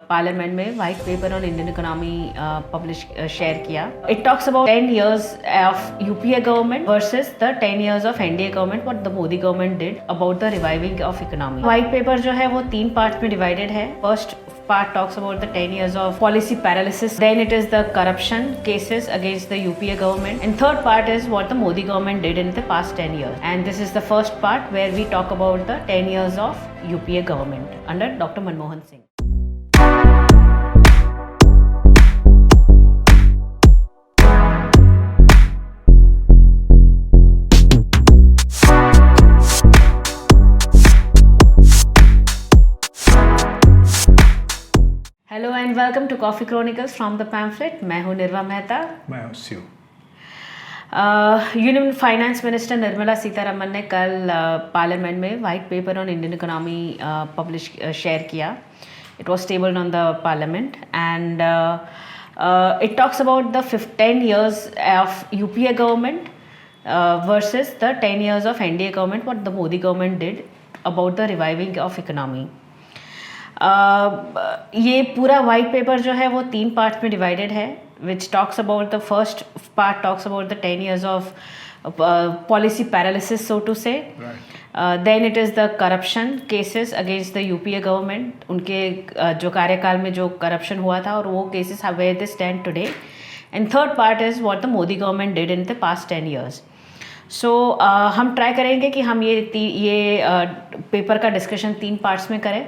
Parliament में white paper on Indian economy publish share किया. It talks about 10 years of UPA government versus the 10 years of NDA government, what the Modi government did about the reviving of economy. White paper जो है वो 3 part में divided है. First part talks about the 10 years of policy paralysis, then it is the corruption cases against the UPA government, and third part is what the Modi government did in the past 10 years. And this is the first part where we talk about the 10 years of UPA government under Dr. Manmohan Singh. Hello and welcome to coffee chronicles from the pamphlet. मैं हूं निर्वा मेहता. मैं हूं Shiv. Union finance minister Nirmala Sitharaman ने कल parliament में white paper on Indian economy publish share किया. It was tabled on the parliament and it talks about the 10 years of UPA government versus the 10 years of NDA government, what the Modi government did about the reviving of economy. ये पूरा white paper जो है वो 3 parts में divided है, which talks about the first part talks about the 10 years of policy paralysis, so to say. Then it is the corruption cases against the UPA government. उनके जो कार्यकाल में जो करप्शन हुआ था और वो cases where they stand today. And third part is what the Modi government did in the past 10 years. So हम ट्राई करेंगे कि हम ये पेपर का डिस्कशन 3 पार्ट्स में करें.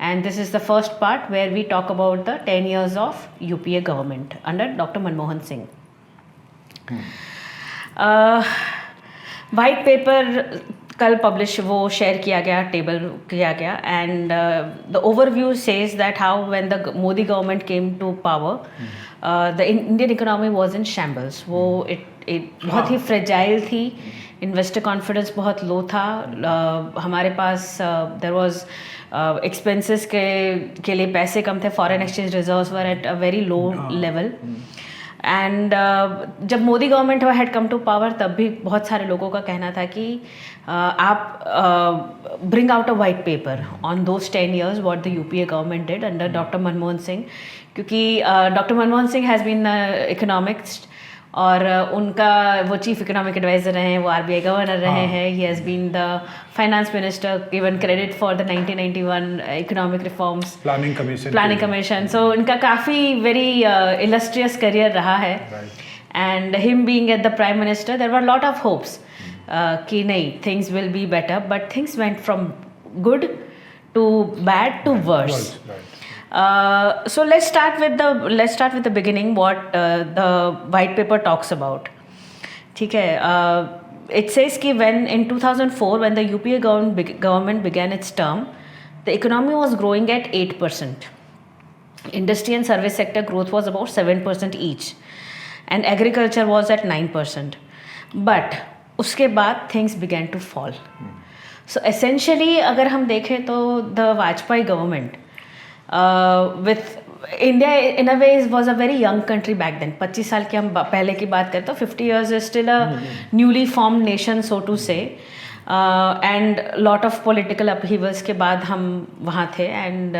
And this is the first part where we talk about the 10 years of UPA government under Dr. Manmohan Singh. White paper कल publish वो शेयर किया गया, टेबल किया गया. And the overview says that how when the Modi government came to power the Indian economy was in shambles. वो it बहुत ही fragile थी. इन्वेस्टर कॉन्फिडेंस बहुत लो था. हमारे पास देयर वाज एक्सपेंसेस के लिए पैसे कम थे. Foreign exchange reserves were at a very low level. And जब Modi government had come to power तब भी बहुत सारे लोगों का कहना था कि आप bring out a white paper on those 10 years what the UPA government did under doctor Manmohan Singh. क्योंकि doctor Manmohan Singh has been economics और उनका वो चीफ इकोनॉमिक एडवाइजर रहे हैं, वो आरबीआई गवर्नर रहे हैं. He has been the finance minister, given credit for the 1991 economic reforms, planning commission. So इनका काफ़ी वेरी इलस्ट्रियस करियर रहा है. And him being at the prime minister there were lot of hopes कि नहीं, things will be better. But things went from good to bad to worse. So let's start with the beginning. What the white paper talks about. ठीक है. It says कि when in 2004 when the UPA government began its term, the economy was growing at 8%. Industry and service sector growth was about 7% each, and agriculture was at 9%. But उसके बाद things began to fall. So essentially अगर हम देखें तो the Vajpayee government with India in a way was a very young country back then. 25 साल की हम पहले की बात करें तो 50 years is still a newly formed nation, so to say. And lot of political upheavals के बाद हम वहाँ थे. And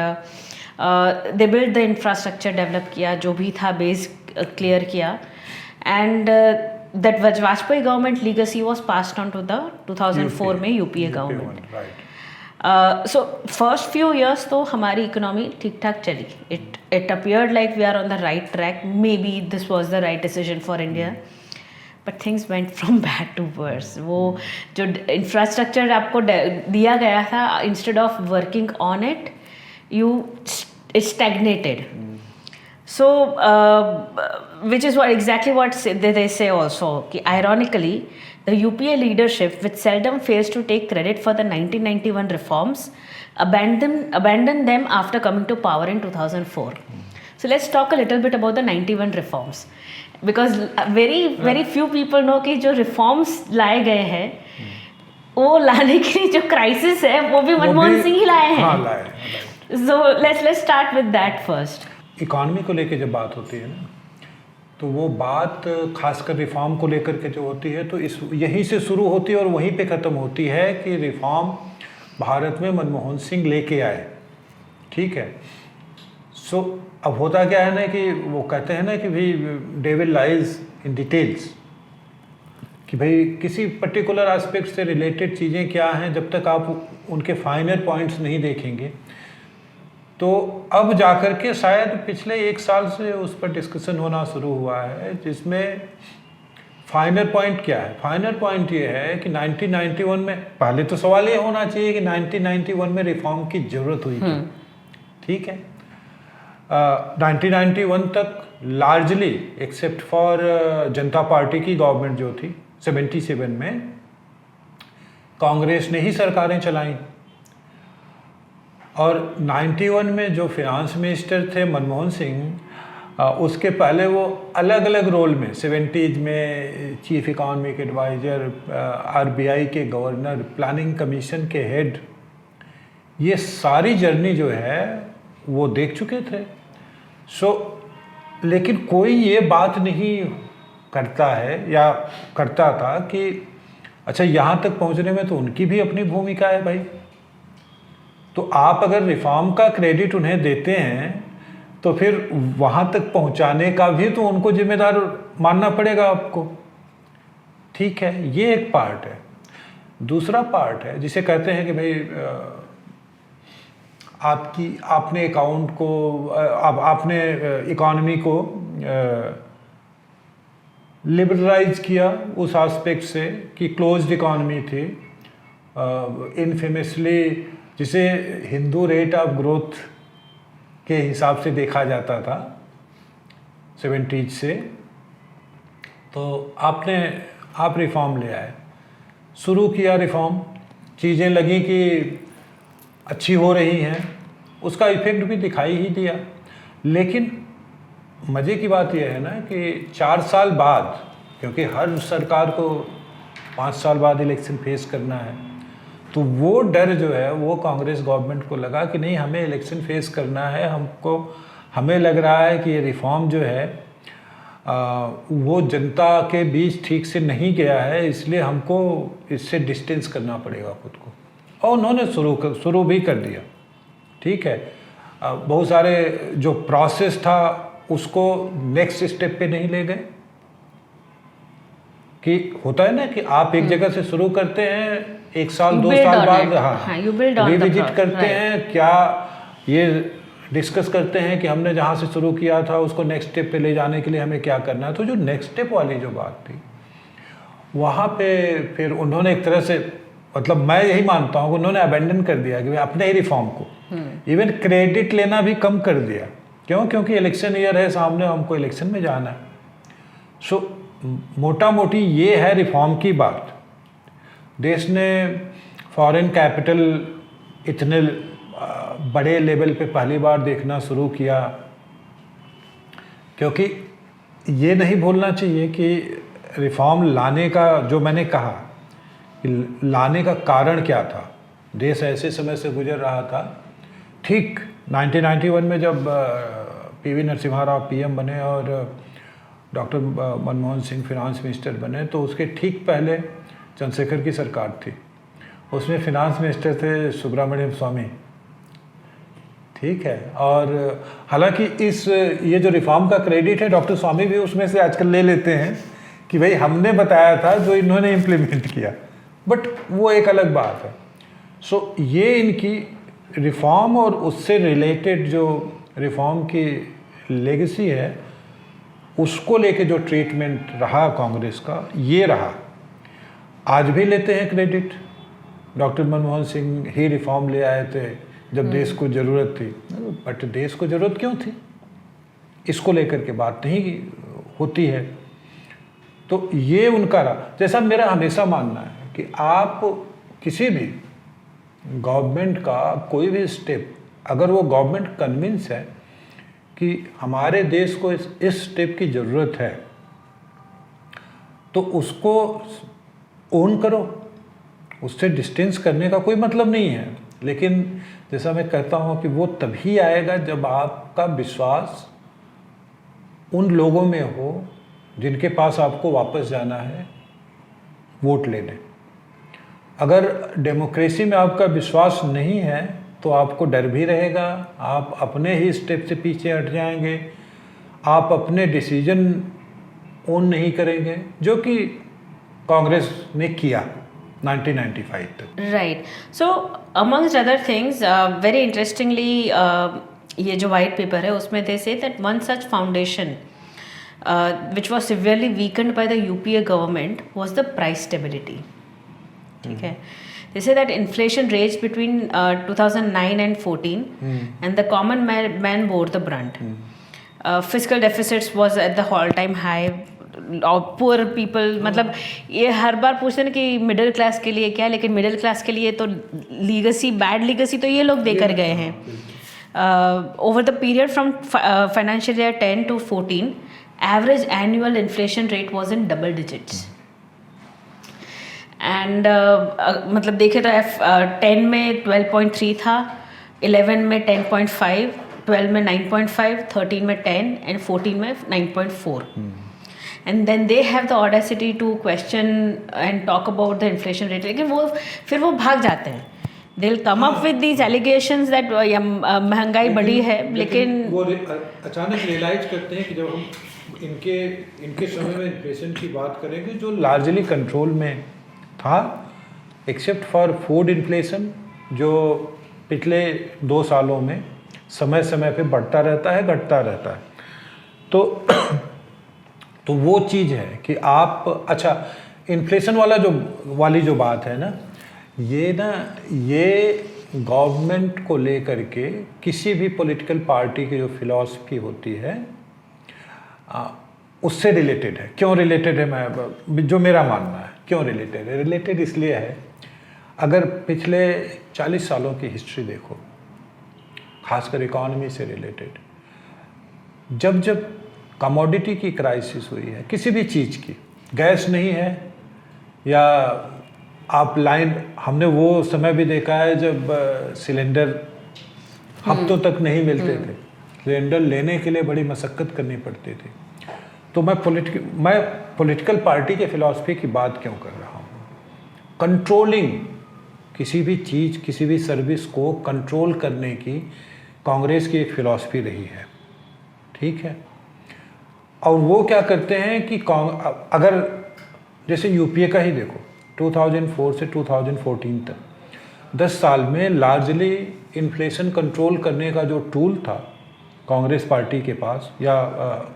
they built the infrastructure, develop किया, जो भी था base clear किया. And that Vajpayee government legacy was passed on to the 2004 में UPA government. Right. So first few years तो हमारी इकोनॉमी ठीक ठाक चली. It appeared like we are on the right track. Maybe this was the right decision for India. But things went from bad to worse. वो जो infrastructure आपको दिया गया था, instead of working on it, it stagnated. So which is exactly what they say also. कि ironically the UPA leadership, which seldom fails to take credit for the 1991 reforms, abandoned them after coming to power in 2004. So let's talk a little bit about the 91 reforms, because very few people know कि जो reforms लाए गए हैं वो लाने के लिए जो crisis है वो भी मनमोहन सिंह ही लाए हैं. So let's start with that first. Economy को लेके जब बात होती है ना, तो वो बात खासकर रिफॉर्म को लेकर के जो होती है तो यहीं से शुरू होती है और वहीं पे ख़त्म होती है कि रिफॉर्म भारत में मनमोहन सिंह लेके आए. ठीक है. सो अब होता क्या है ना कि वो कहते हैं ना कि भाई डेविल लाइज इन डिटेल्स, कि भाई किसी पर्टिकुलर एस्पेक्ट से रिलेटेड चीज़ें क्या हैं, जब तक आप उनके फाइनल पॉइंट्स नहीं देखेंगे। तो अब जाकर के शायद पिछले 1 साल से उस पर डिस्कशन होना शुरू हुआ है, जिसमें फाइनल पॉइंट क्या है। फाइनल पॉइंट ये है कि 1991 में, पहले तो सवाल ये होना चाहिए कि 1991 में रिफॉर्म की ज़रूरत हुई थी, ठीक है। 1991 तक largely except for Janata party की गवर्नमेंट जो थी 77 में, कांग्रेस ने ही सरकारें चलाईं। और 91 में जो फिनांस मिनिस्टर थे मनमोहन सिंह, उसके पहले वो अलग अलग रोल में 70s में चीफ इकोनॉमिक एडवाइज़र, RBI के गवर्नर, प्लानिंग कमीशन के हेड, ये सारी जर्नी जो है वो देख चुके थे। लेकिन कोई ये बात नहीं करता है या करता था कि अच्छा यहाँ तक पहुँचने में तो उनकी भी अपनी भूमिका है भाई। तो आप अगर रिफॉर्म का क्रेडिट उन्हें देते हैं तो फिर वहाँ तक पहुँचाने का भी तो उनको जिम्मेदार मानना पड़ेगा आपको, ठीक है। ये एक पार्ट है। दूसरा पार्ट है जिसे कहते हैं कि भाई आपने अकाउंट को, आपने इकॉनमी को लिबरलाइज किया उस एस्पेक्ट से कि क्लोज्ड इकॉनमी थी। इनफेमसली जिसे हिंदू रेट ऑफ ग्रोथ के हिसाब से देखा जाता था 70s से। तो आप रिफॉर्म ले आए, शुरू किया रिफॉर्म, चीज़ें लगी कि अच्छी हो रही हैं, उसका इफेक्ट भी दिखाई ही दिया। लेकिन मज़े की बात यह है ना कि 4 साल बाद, क्योंकि हर सरकार को 5 साल बाद इलेक्शन फेस करना है, तो वो डर जो है वो कांग्रेस गवर्नमेंट को लगा कि नहीं, हमें इलेक्शन फेस करना है, हमें लग रहा है कि ये रिफॉर्म जो है वो जनता के बीच ठीक से नहीं गया है, इसलिए हमको इससे डिस्टेंस करना पड़ेगा खुद को। और उन्होंने शुरू भी कर दिया, ठीक है। बहुत सारे जो प्रोसेस था उसको नेक्स्ट स्टेप पे नहीं ले गए। कि होता है ना कि आप एक जगह से शुरू करते हैं, 1 साल 2 साल बाद रिविजिट करते हैं, क्या ये डिस्कस करते हैं कि हमने जहाँ से शुरू किया था उसको नेक्स्ट स्टेप पे ले जाने के लिए हमें क्या करना है। तो जो नेक्स्ट स्टेप वाली जो बात थी, वहाँ पे फिर उन्होंने एक तरह से, मतलब मैं यही मानता हूँ कि उन्होंने अबेंडन कर दिया कि अपने ही रिफॉर्म को, इवन क्रेडिट लेना भी कम कर दिया। क्यों? क्योंकि इलेक्शन ईयर है सामने, हमको इलेक्शन में जाना है। मोटा मोटी ये है रिफॉर्म की बात। देश ने फॉरेन कैपिटल इतने बड़े लेवल पे पहली बार देखना शुरू किया, क्योंकि ये नहीं भूलना चाहिए कि रिफॉर्म लाने का, जो मैंने कहा कि लाने का कारण क्या था। देश ऐसे समय से गुजर रहा था, ठीक 1991 में जब PV नरसिम्हा राव PM बने और doctor Manmohan Singh finance minister बने, तो उसके ठीक पहले चंद्रशेखर की सरकार थी, उसमें फिनांस मिनिस्टर थे सुब्रमण्यम स्वामी, ठीक है। और हालांकि ये जो रिफॉर्म का क्रेडिट है, डॉक्टर स्वामी भी उसमें से आजकल ले लेते हैं कि भाई हमने बताया था, जो इन्होंने इम्प्लीमेंट किया, बट वो एक अलग बात है। ये इनकी रिफॉर्म और उससे रिलेटेड जो रिफॉर्म की लेगेसी है, उसको लेके जो ट्रीटमेंट रहा कांग्रेस का, ये रहा। आज भी लेते हैं क्रेडिट, डॉक्टर मनमोहन सिंह ही रिफॉर्म ले आए थे जब देश को ज़रूरत थी। बट देश को ज़रूरत क्यों थी, इसको लेकर के बात नहीं होती है। तो ये उनका रहा। जैसा मेरा हमेशा मानना है कि आप किसी भी गवर्नमेंट का कोई भी स्टेप, अगर वो गवर्नमेंट कन्विंस है कि हमारे देश को इस स्टेप की ज़रूरत है, तो उसको ओन करो, उससे डिस्टेंस करने का कोई मतलब नहीं है। लेकिन जैसा मैं कहता हूँ कि वो तभी आएगा जब आपका विश्वास उन लोगों में हो जिनके पास आपको वापस जाना है वोट लेने। अगर डेमोक्रेसी में आपका विश्वास नहीं है तो आपको डर भी रहेगा, आप अपने ही स्टेप से पीछे हट जाएंगे, आप अपने डिसीजन ओन नहीं करेंगे, जो कि कांग्रेस ने किया 1995 तक। Right, so amongst other things very interestingly ये जो वाइट पेपर है उसमें they say that one such foundation which was severely weakened by the UPA government was the price stability. ठीक है, they say that inflation raged between 2009 and 14 and the common man bore the brunt. Fiscal deficits was at the all time high और poor people, मतलब ये हर बार पूछते हैं कि middle class के लिए क्या, लेकिन मिडिल क्लास के लिए तो लीगेसी, बैड लीगेसी तो ये लोग देकर गए हैं। Over the period from financial year 10 to 14 average annual inflation rate was in double digits and मतलब देखे तो 10 में 12.3 था, 11 में 10.5, 12 में 9.5, 13 में 10 एंड 14 में 9.4। And then they have the audacity to question and talk about the inflation rate, लेकिन वो फिर वो भाग जाते हैं। They will come up with these allegations that महंगाई बढ़ी है, लेकिन वो अचानक रियलाइज करते हैं कि जब हम इनके समय में इन्फ्लेशन की बात करेंगे जो लार्जली कंट्रोल में था, एक्सेप्ट फॉर फूड इन्फ्लेशन जो पिछले 2 सालों में समय समय पे बढ़ता रहता है, घटता रहता है। तो वो चीज़ है कि आप, अच्छा इन्फ्लेशन वाली जो बात है ना, ये गवर्नमेंट को लेकर के किसी भी पॉलिटिकल पार्टी की जो फिलॉसफी होती है उससे रिलेटेड है। क्यों रिलेटेड है, जो मेरा मानना है क्यों रिलेटेड है, रिलेटेड इसलिए है, अगर पिछले 40 सालों की हिस्ट्री देखो, खासकर इकॉनमी से रिलेटेड, जब कमोडिटी की क्राइसिस हुई है, किसी भी चीज़ की, गैस नहीं है या आप लाइन, हमने वो समय भी देखा है जब सिलेंडर हफ्तों तक नहीं मिलते थे, सिलेंडर लेने के लिए बड़ी मशक्क़त करनी पड़ती थी। तो मैं पॉलिटिकल पार्टी के फिलॉसफी की बात क्यों कर रहा हूँ, कंट्रोलिंग, किसी भी चीज़, किसी भी सर्विस को कंट्रोल करने की कांग्रेस की एक फिलॉसफी रही है। ठीक है, और वो क्या करते हैं कि अगर जैसे यूपीए का ही देखो, 2004 से 2014 तक 10 साल में लार्जली इन्फ्लेशन कंट्रोल करने का जो टूल था कांग्रेस पार्टी के पास या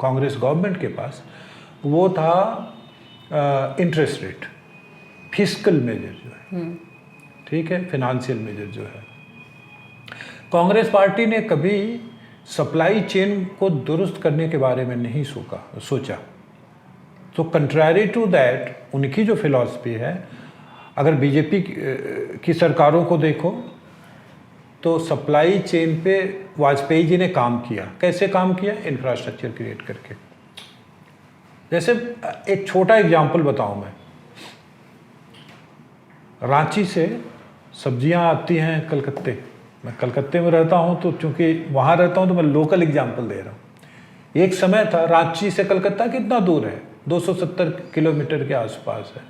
कांग्रेस गवर्नमेंट के पास, वो था इंटरेस्ट रेट, फिस्कल मेजर जो है, ठीक है, फिनेंशियल मेजर जो है। कांग्रेस पार्टी ने कभी सप्लाई चेन को दुरुस्त करने के बारे में नहीं सोचा। तो कंट्रारी टू दैट, उनकी जो फिलॉसफी है, अगर बीजेपी की सरकारों को देखो तो सप्लाई चेन पे वाजपेयी जी ने काम किया। कैसे काम किया? इंफ्रास्ट्रक्चर क्रिएट करके। जैसे एक छोटा एग्जांपल बताऊं मैं, रांची से सब्जियां आती हैं कलकत्ते, मैं कलकत्ते में रहता हूं तो चूंकि वहां रहता हूं तो मैं लोकल एग्जांपल दे रहा हूं। एक समय था, रांची से कलकत्ता कितना दूर है? 270 किलोमीटर के आसपास है,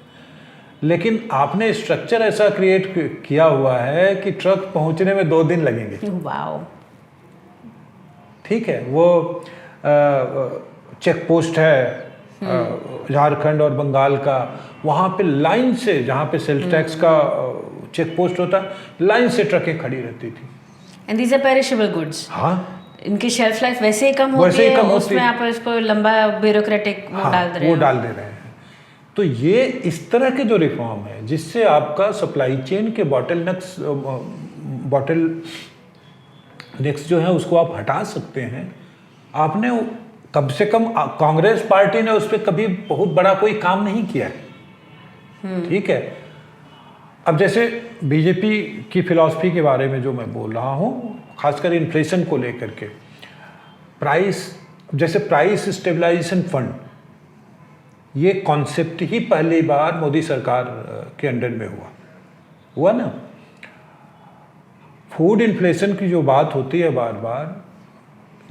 लेकिन आपने स्ट्रक्चर ऐसा क्रिएट किया हुआ है कि ट्रक पहुंचने में 2 दिन लगेंगे। वाओ। ठीक है, वो चेक पोस्ट है झारखंड और बंगाल का, वहाँ पे लाइन से, जहाँ पे सेल्स टैक्स का चेक पोस्ट होता है, लाइन से ट्रकें खड़ी रहती थी। And these are perishable goods. हाँ, इनकी शेल्फ लाइफ वैसे ही कम होती है, उसमें आप इसको लंबा ब्यूरोक्रेटिक वो डाल दे रहे हैं। वो डाल दे रहे हैं। तो ये इस तरह के जो रिफॉर्म है जिससे आपका सप्लाई चेन के बॉटल नेक्स्ट जो है उसको आप हटा सकते हैं। आपने कम से कम कांग्रेस पार्टी ने उस पर कभी बहुत बड़ा कोई काम नहीं किया है। ठीक है, अब जैसे बीजेपी की फिलॉसफी के बारे में जो मैं बोल रहा हूँ, खासकर इन्फ्लेशन को लेकर के, प्राइस स्टेबलाइजेशन फंड, ये कॉन्सेप्ट ही पहली बार मोदी सरकार के अंडर में हुआ ना। फूड इन्फ्लेशन की जो बात होती है बार बार,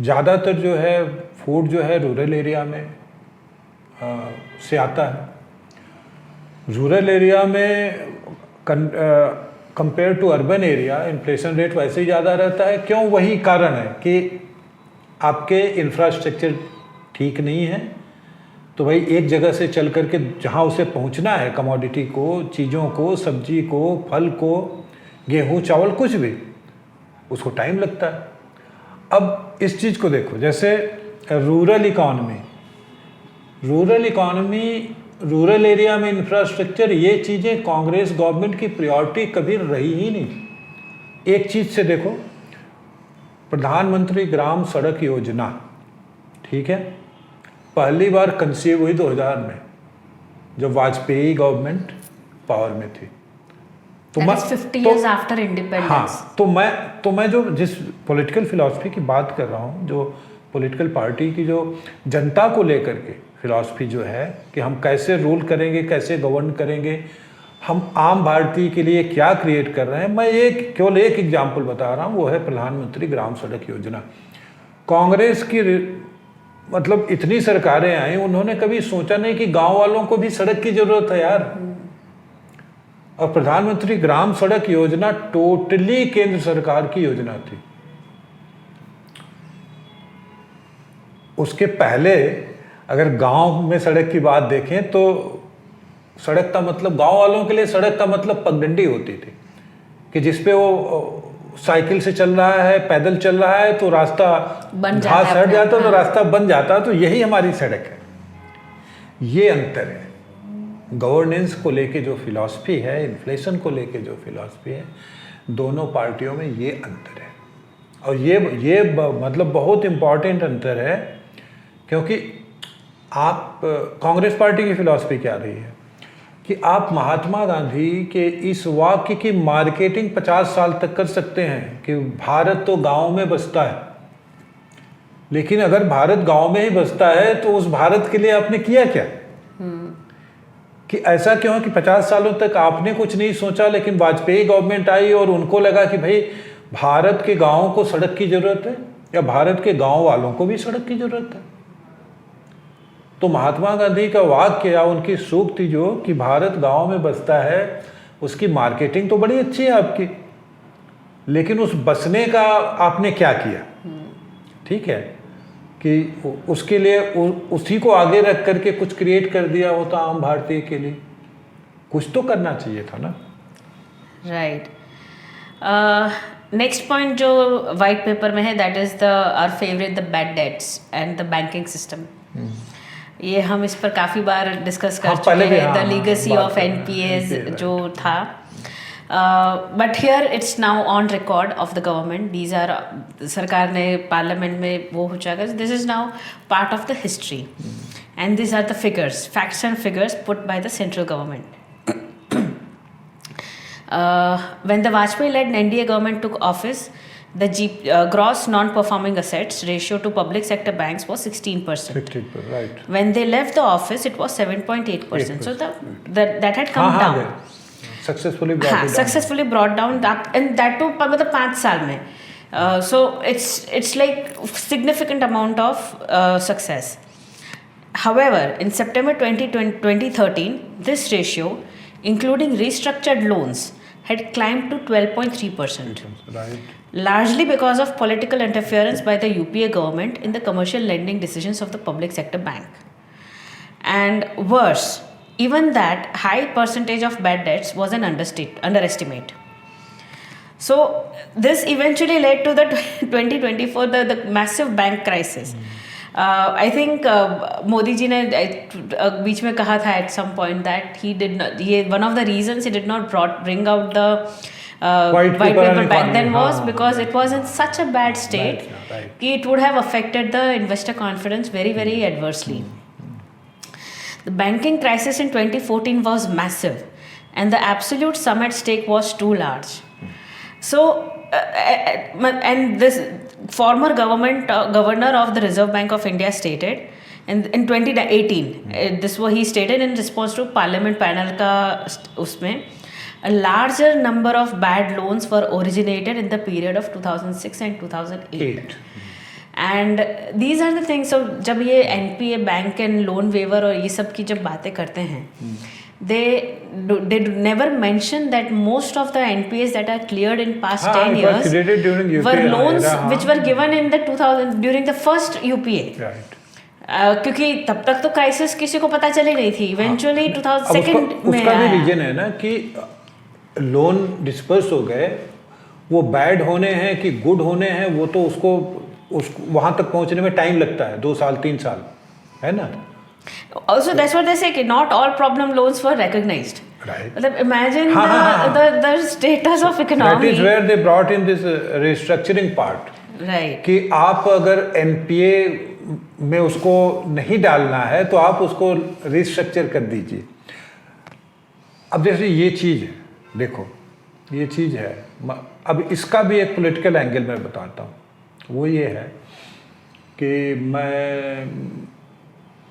ज़्यादातर जो है फूड जो है रूरल एरिया में से आता है। रूरल एरिया में compare to urban area inflation rate वैसे ही ज़्यादा रहता है। क्यों? वही कारण है कि आपके इंफ्रास्ट्रक्चर ठीक नहीं है। तो भाई एक जगह से चल करके जहाँ उसे पहुँचना है, कमोडिटी को, चीज़ों को, सब्जी को, फल को, गेहूँ चावल कुछ भी, उसको टाइम लगता है। अब इस चीज़ को देखो, जैसे रूरल इकॉनमी, रूरल एरिया में इंफ्रास्ट्रक्चर, ये चीज़ें कांग्रेस गवर्नमेंट की प्रायोरिटी कभी रही ही नहीं। एक चीज़ से देखो, प्रधानमंत्री ग्राम सड़क योजना, ठीक है, पहली बार कंसीव हुई 2000 में, जब वाजपेयी गवर्नमेंट पावर में थी। तो That is 50 years after independence. हाँ, तो मैं जो जिस पॉलिटिकल फिलॉसफी की बात कर रहा हूँ, जो पॉलिटिकल पार्टी की जो जनता को लेकर के फिलॉसफी जो है कि हम कैसे रूल करेंगे, कैसे गवर्न करेंगे, हम आम भारतीय के लिए क्या क्रिएट कर रहे हैं, मैं केवल एक एग्जाम्पल बता रहा हूँ, वो है प्रधानमंत्री ग्राम सड़क योजना। कांग्रेस की मतलब इतनी सरकारें आई, उन्होंने कभी सोचा नहीं कि गांव वालों को भी सड़क की जरूरत है यार। और प्रधानमंत्री ग्राम सड़क योजना टोटली केंद्र सरकार की योजना थी। उसके पहले अगर गांव में सड़क की बात देखें तो सड़क का मतलब, गांव वालों के लिए सड़क का मतलब पगडंडी होती थी कि जिसपे वो साइकिल से चल रहा है, पैदल चल रहा है, तो रास्ता घास हट जाता तो रास्ता बन जाता। तो यही हमारी सड़क है। ये अंतर है। गवर्नेंस को लेके जो फिलॉसफी है, इन्फ्लेशन को लेके जो फिलॉसफी है, दोनों पार्टियों में ये अंतर है। और ये मतलब बहुत इम्पॉर्टेंट अंतर है, क्योंकि आप कांग्रेस पार्टी की फिलॉसफी क्या रही है कि आप महात्मा गांधी के इस वाक्य की मार्केटिंग 50 साल तक कर सकते हैं कि भारत तो गांव में बसता है, लेकिन अगर भारत गांव में ही बसता है तो उस भारत के लिए आपने किया क्या? कि ऐसा क्यों कि 50 सालों तक आपने कुछ नहीं सोचा, लेकिन वाजपेयी गवर्नमेंट आई और उनको लगा कि भाई भारत के गांवों को सड़क की जरूरत है, या भारत के गांव वालों को भी सड़क की जरूरत है। तो महात्मा गांधी का वाक्य या उनकी सूक्ति जो कि भारत गांव में बसता है, उसकी मार्केटिंग तो बड़ी अच्छी है आपकी, लेकिन उस बसने का आपने क्या किया? ठीक है कि उसके लिए उसी को आगे रख करके कुछ क्रिएट कर दिया होता आम भारतीय के लिए, कुछ तो करना चाहिए था ना। राइट। नेक्स्ट पॉइंट जो वाइट पेपर में है, that is the our favourite, the bad debts and the banking system. ये हम इस पर काफ़ी बार डिस्कस कर चुके हैं, द लीगेसी ऑफ एनपीएस जो था। But here it's now on record of the government, these are, सरकार ने पार्लियामेंट में वो हो जाएगा, this is now part of the history and this are the figures, facts and figures put by the central government. When the Vajpayee-led NDA government took office, the gross non-performing assets ratio to public sector banks was 16%. Right. When they left the office, it was 7.8%. So that had come down. Successfully brought it down. Successfully brought down that, and that too मतलब 5 साल में. So it's like significant amount of success. However, in September 2013, this ratio, including restructured loans, had climbed to 12.3%. Right. Largely because of political interference by the UPA government in the commercial lending decisions of the public sector bank. And worse, even that high percentage of bad debts was an underestimate. So this eventually led to the 2024, the massive bank crisis. I think Modi ji ने बीच में कहा था at some point that he did not, one of the reasons he did not bring out the white paper back then was because it was in such a bad state that it would have affected the investor confidence very, very adversely. The banking crisis in 2014 was massive and the absolute sum at stake was too large. So and this former governor of the Reserve Bank of India stated in 2018, this was he stated in response to Parliament panel का उसमें, a larger number of bad loans were originated in the period of 2006 and 2008. And these are the things. So जब ये NPA bank and loan waiver और ये सब की जब बातें करते हैं, they never mention that most of the NPAs that are cleared in past हाँ, 10 it was years created during UPA were loans era, हाँ. which were given in the 2000 during the first UPA. Right. क्योंकि तब तक तो crisis किसी को पता चली नहीं थी. इवेंचुअली 2002 में उसका भी आया. रीजन है ना कि लोन डिस्पर्स हो गए, वो बैड होने हैं कि गुड होने हैं, वो तो उसको वहाँ तक पहुँचने में टाइम लगता है, 2 साल 3 साल, है ना. Also, that's what they say कि not all problem loans were recognized. Right. मतलब imagine हाँ. the status of economy. That is where they brought in this restructuring part. Right. कि आप अगर NPA में उसको नहीं डालना है तो आप उसको रिस्ट्रक्चर कर दीजिए. अब जैसे ये चीज़ है, देखो ये चीज़ है, अब इसका भी एक पॉलिटिकल एंगल मैं बताता हूँ. वो ये है कि मैं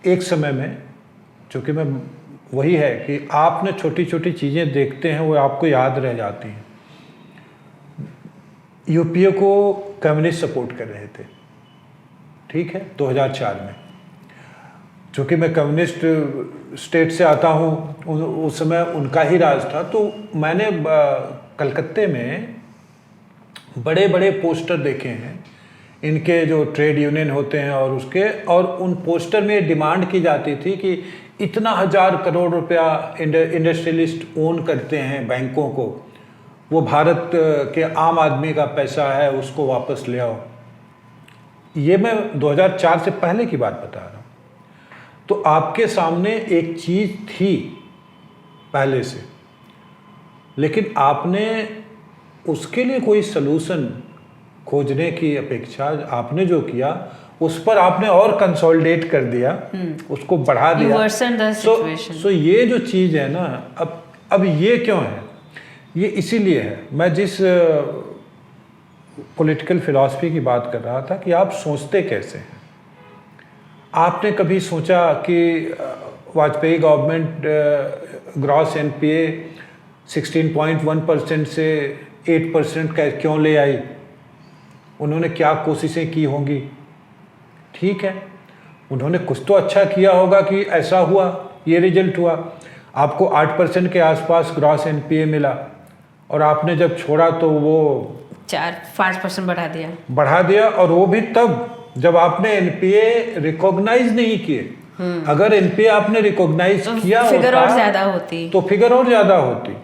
एक समय में, चूँकि मैं वही है कि आपने छोटी छोटी चीज़ें देखते हैं वो आपको याद रह जाती हैं. यूपीए को कम्युनिस्ट सपोर्ट कर रहे थे, ठीक है, 2004 में. चूँकि मैं कम्युनिस्ट स्टेट से आता हूँ, उस समय उनका ही राज था, तो मैंने कलकत्ते में बड़े बड़े पोस्टर देखे हैं इनके जो ट्रेड यूनियन होते हैं और उसके, और उन पोस्टर में डिमांड की जाती थी कि इतना 1000 करोड़ रुपया इंडस्ट्रियलिस्ट ओन करते हैं बैंकों को, वो भारत के आम आदमी का पैसा है, उसको वापस ले आओ. ये मैं 2004 से पहले की बात बता रहा हूँ. तो आपके सामने एक चीज़ थी पहले से, लेकिन आपने उसके लिए कोई सलूशन खोजने की अपेक्षा आपने जो किया उस पर आपने और कंसोलिडेट कर दिया, उसको बढ़ा दिया. सो ये जो चीज़ है ना, अब ये क्यों है, ये इसीलिए है. मैं जिस पॉलिटिकल फिलॉसफी की बात कर रहा था कि आप सोचते कैसे हैं. आपने कभी सोचा कि वाजपेयी गवर्नमेंट ग्रॉस NPA 16.1% से 8% का क्यों ले आई? उन्होंने क्या कोशिशें की होंगी? ठीक है, उन्होंने कुछ तो अच्छा किया होगा कि ऐसा हुआ, ये रिजल्ट हुआ. आपको 8% के आसपास ग्रॉस NPA मिला, और आपने जब छोड़ा तो वो 4-5% बढ़ा दिया, और वो भी तब जब आपने NPA रिकॉग्नाइज नहीं किए. अगर NPA आपने रिकॉग्नाइज किया फिगर होता और ज़्यादा होती, तो फिगर और ज़्यादा होती.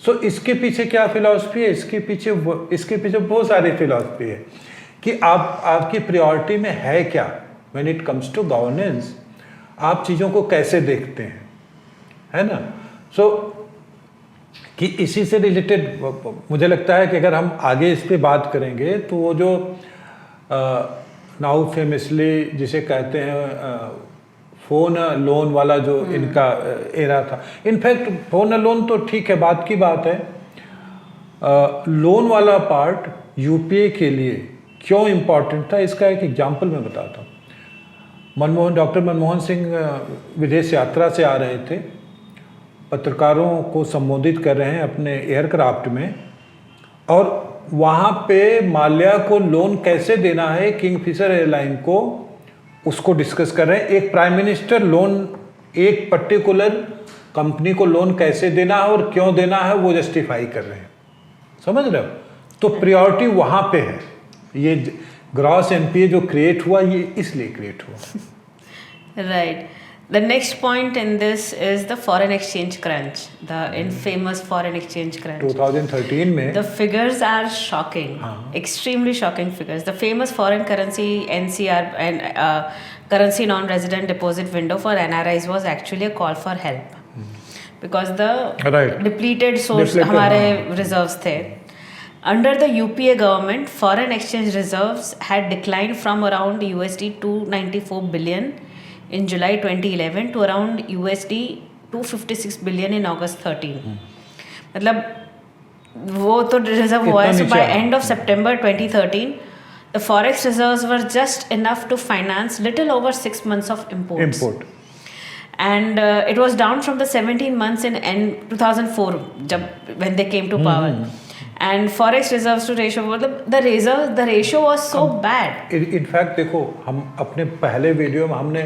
सो इसके पीछे क्या फिलॉसफी है? इसके पीछे बहुत सारी फिलॉसफी है कि आपकी प्रायोरिटी में है क्या. When it comes to governance, आप चीज़ों को कैसे देखते हैं, है ना. सो कि इसी से रिलेटेड मुझे लगता है कि अगर हम आगे इस पे बात करेंगे तो वो जो नाउ फेमसली जिसे कहते हैं फ़ोन लोन वाला जो इनका एरा था. इनफैक्ट फ़ोन लोन तो ठीक है, बात की बात है. लोन वाला पार्ट यूपीए के लिए क्यों इम्पोर्टेंट था, इसका एक एग्जांपल मैं बताता हूँ. डॉक्टर मनमोहन सिंह विदेश यात्रा से आ रहे थे, पत्रकारों को संबोधित कर रहे हैं अपने एयरक्राफ्ट में, और वहाँ पे माल्या को लोन कैसे देना है, किंगफिशर एयरलाइन को, उसको डिस्कस कर रहे हैं. एक प्राइम मिनिस्टर लोन, एक पर्टिकुलर कंपनी को लोन कैसे देना है और क्यों देना है वो जस्टिफाई कर रहे हैं. समझ रहे हो? तो प्रायोरिटी वहाँ पे है. ये ग्रॉस NPA जो क्रिएट हुआ, ये इसलिए क्रिएट हुआ. Right. The next point in this is the foreign exchange crunch, the infamous foreign exchange crunch. 2013 में the figures are shocking, extremely shocking figures. The famous foreign currency NCR and currency non-resident deposit window for NRIs was actually a call for help because the depleted source हमारे reserves थे. Under the UPA government, foreign exchange reserves had declined from around USD 294 billion in July 2011 to around USD 256 billion in August 13. मतलब वो तो reserve हुआ है. So by end of September 2013, the forex reserves were just enough to finance little over 6 months of imports. And it was down from the 17 months in 2004 when they came to power. And forex reserves to ratio, the ratio was so bad. In fact देखो, हम अपने पहले video में हमने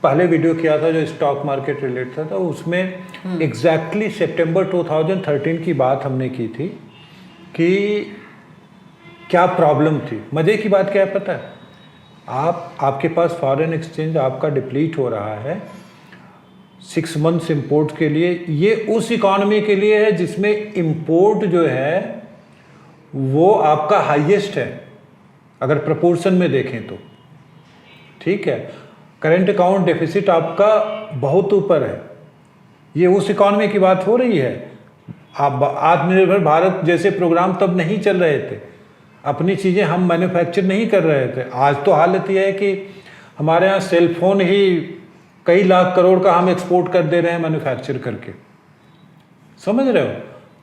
पहले video किया था जो स्टॉक मार्केट रिलेटेड था, उसमें एग्जैक्टली सितंबर 2013 की बात हमने की थी कि क्या प्रॉब्लम थी। मज़े की बात क्या है पता है, आपके पास फॉरेन एक्सचेंज आपका डिप्लीट हो रहा है 6 मंथ्स इंपोर्ट के लिए। ये उस इकॉनमी के लिए है जिसमें इंपोर्ट जो है वो आपका हाईएस्ट है अगर प्रपोर्शन में देखें तो, ठीक है। करंट अकाउंट डेफिसिट आपका बहुत ऊपर है। ये उस इकॉनमी की बात हो रही है। आप आत्मनिर्भर भारत जैसे प्रोग्राम तब नहीं चल रहे थे, अपनी चीज़ें हम मैन्युफैक्चर नहीं कर रहे थे। आज तो हालत यह है कि हमारे यहाँ सेलफोन ही कई लाख करोड़ का हम एक्सपोर्ट कर दे रहे हैं मैन्युफैक्चर करके, समझ रहे हो।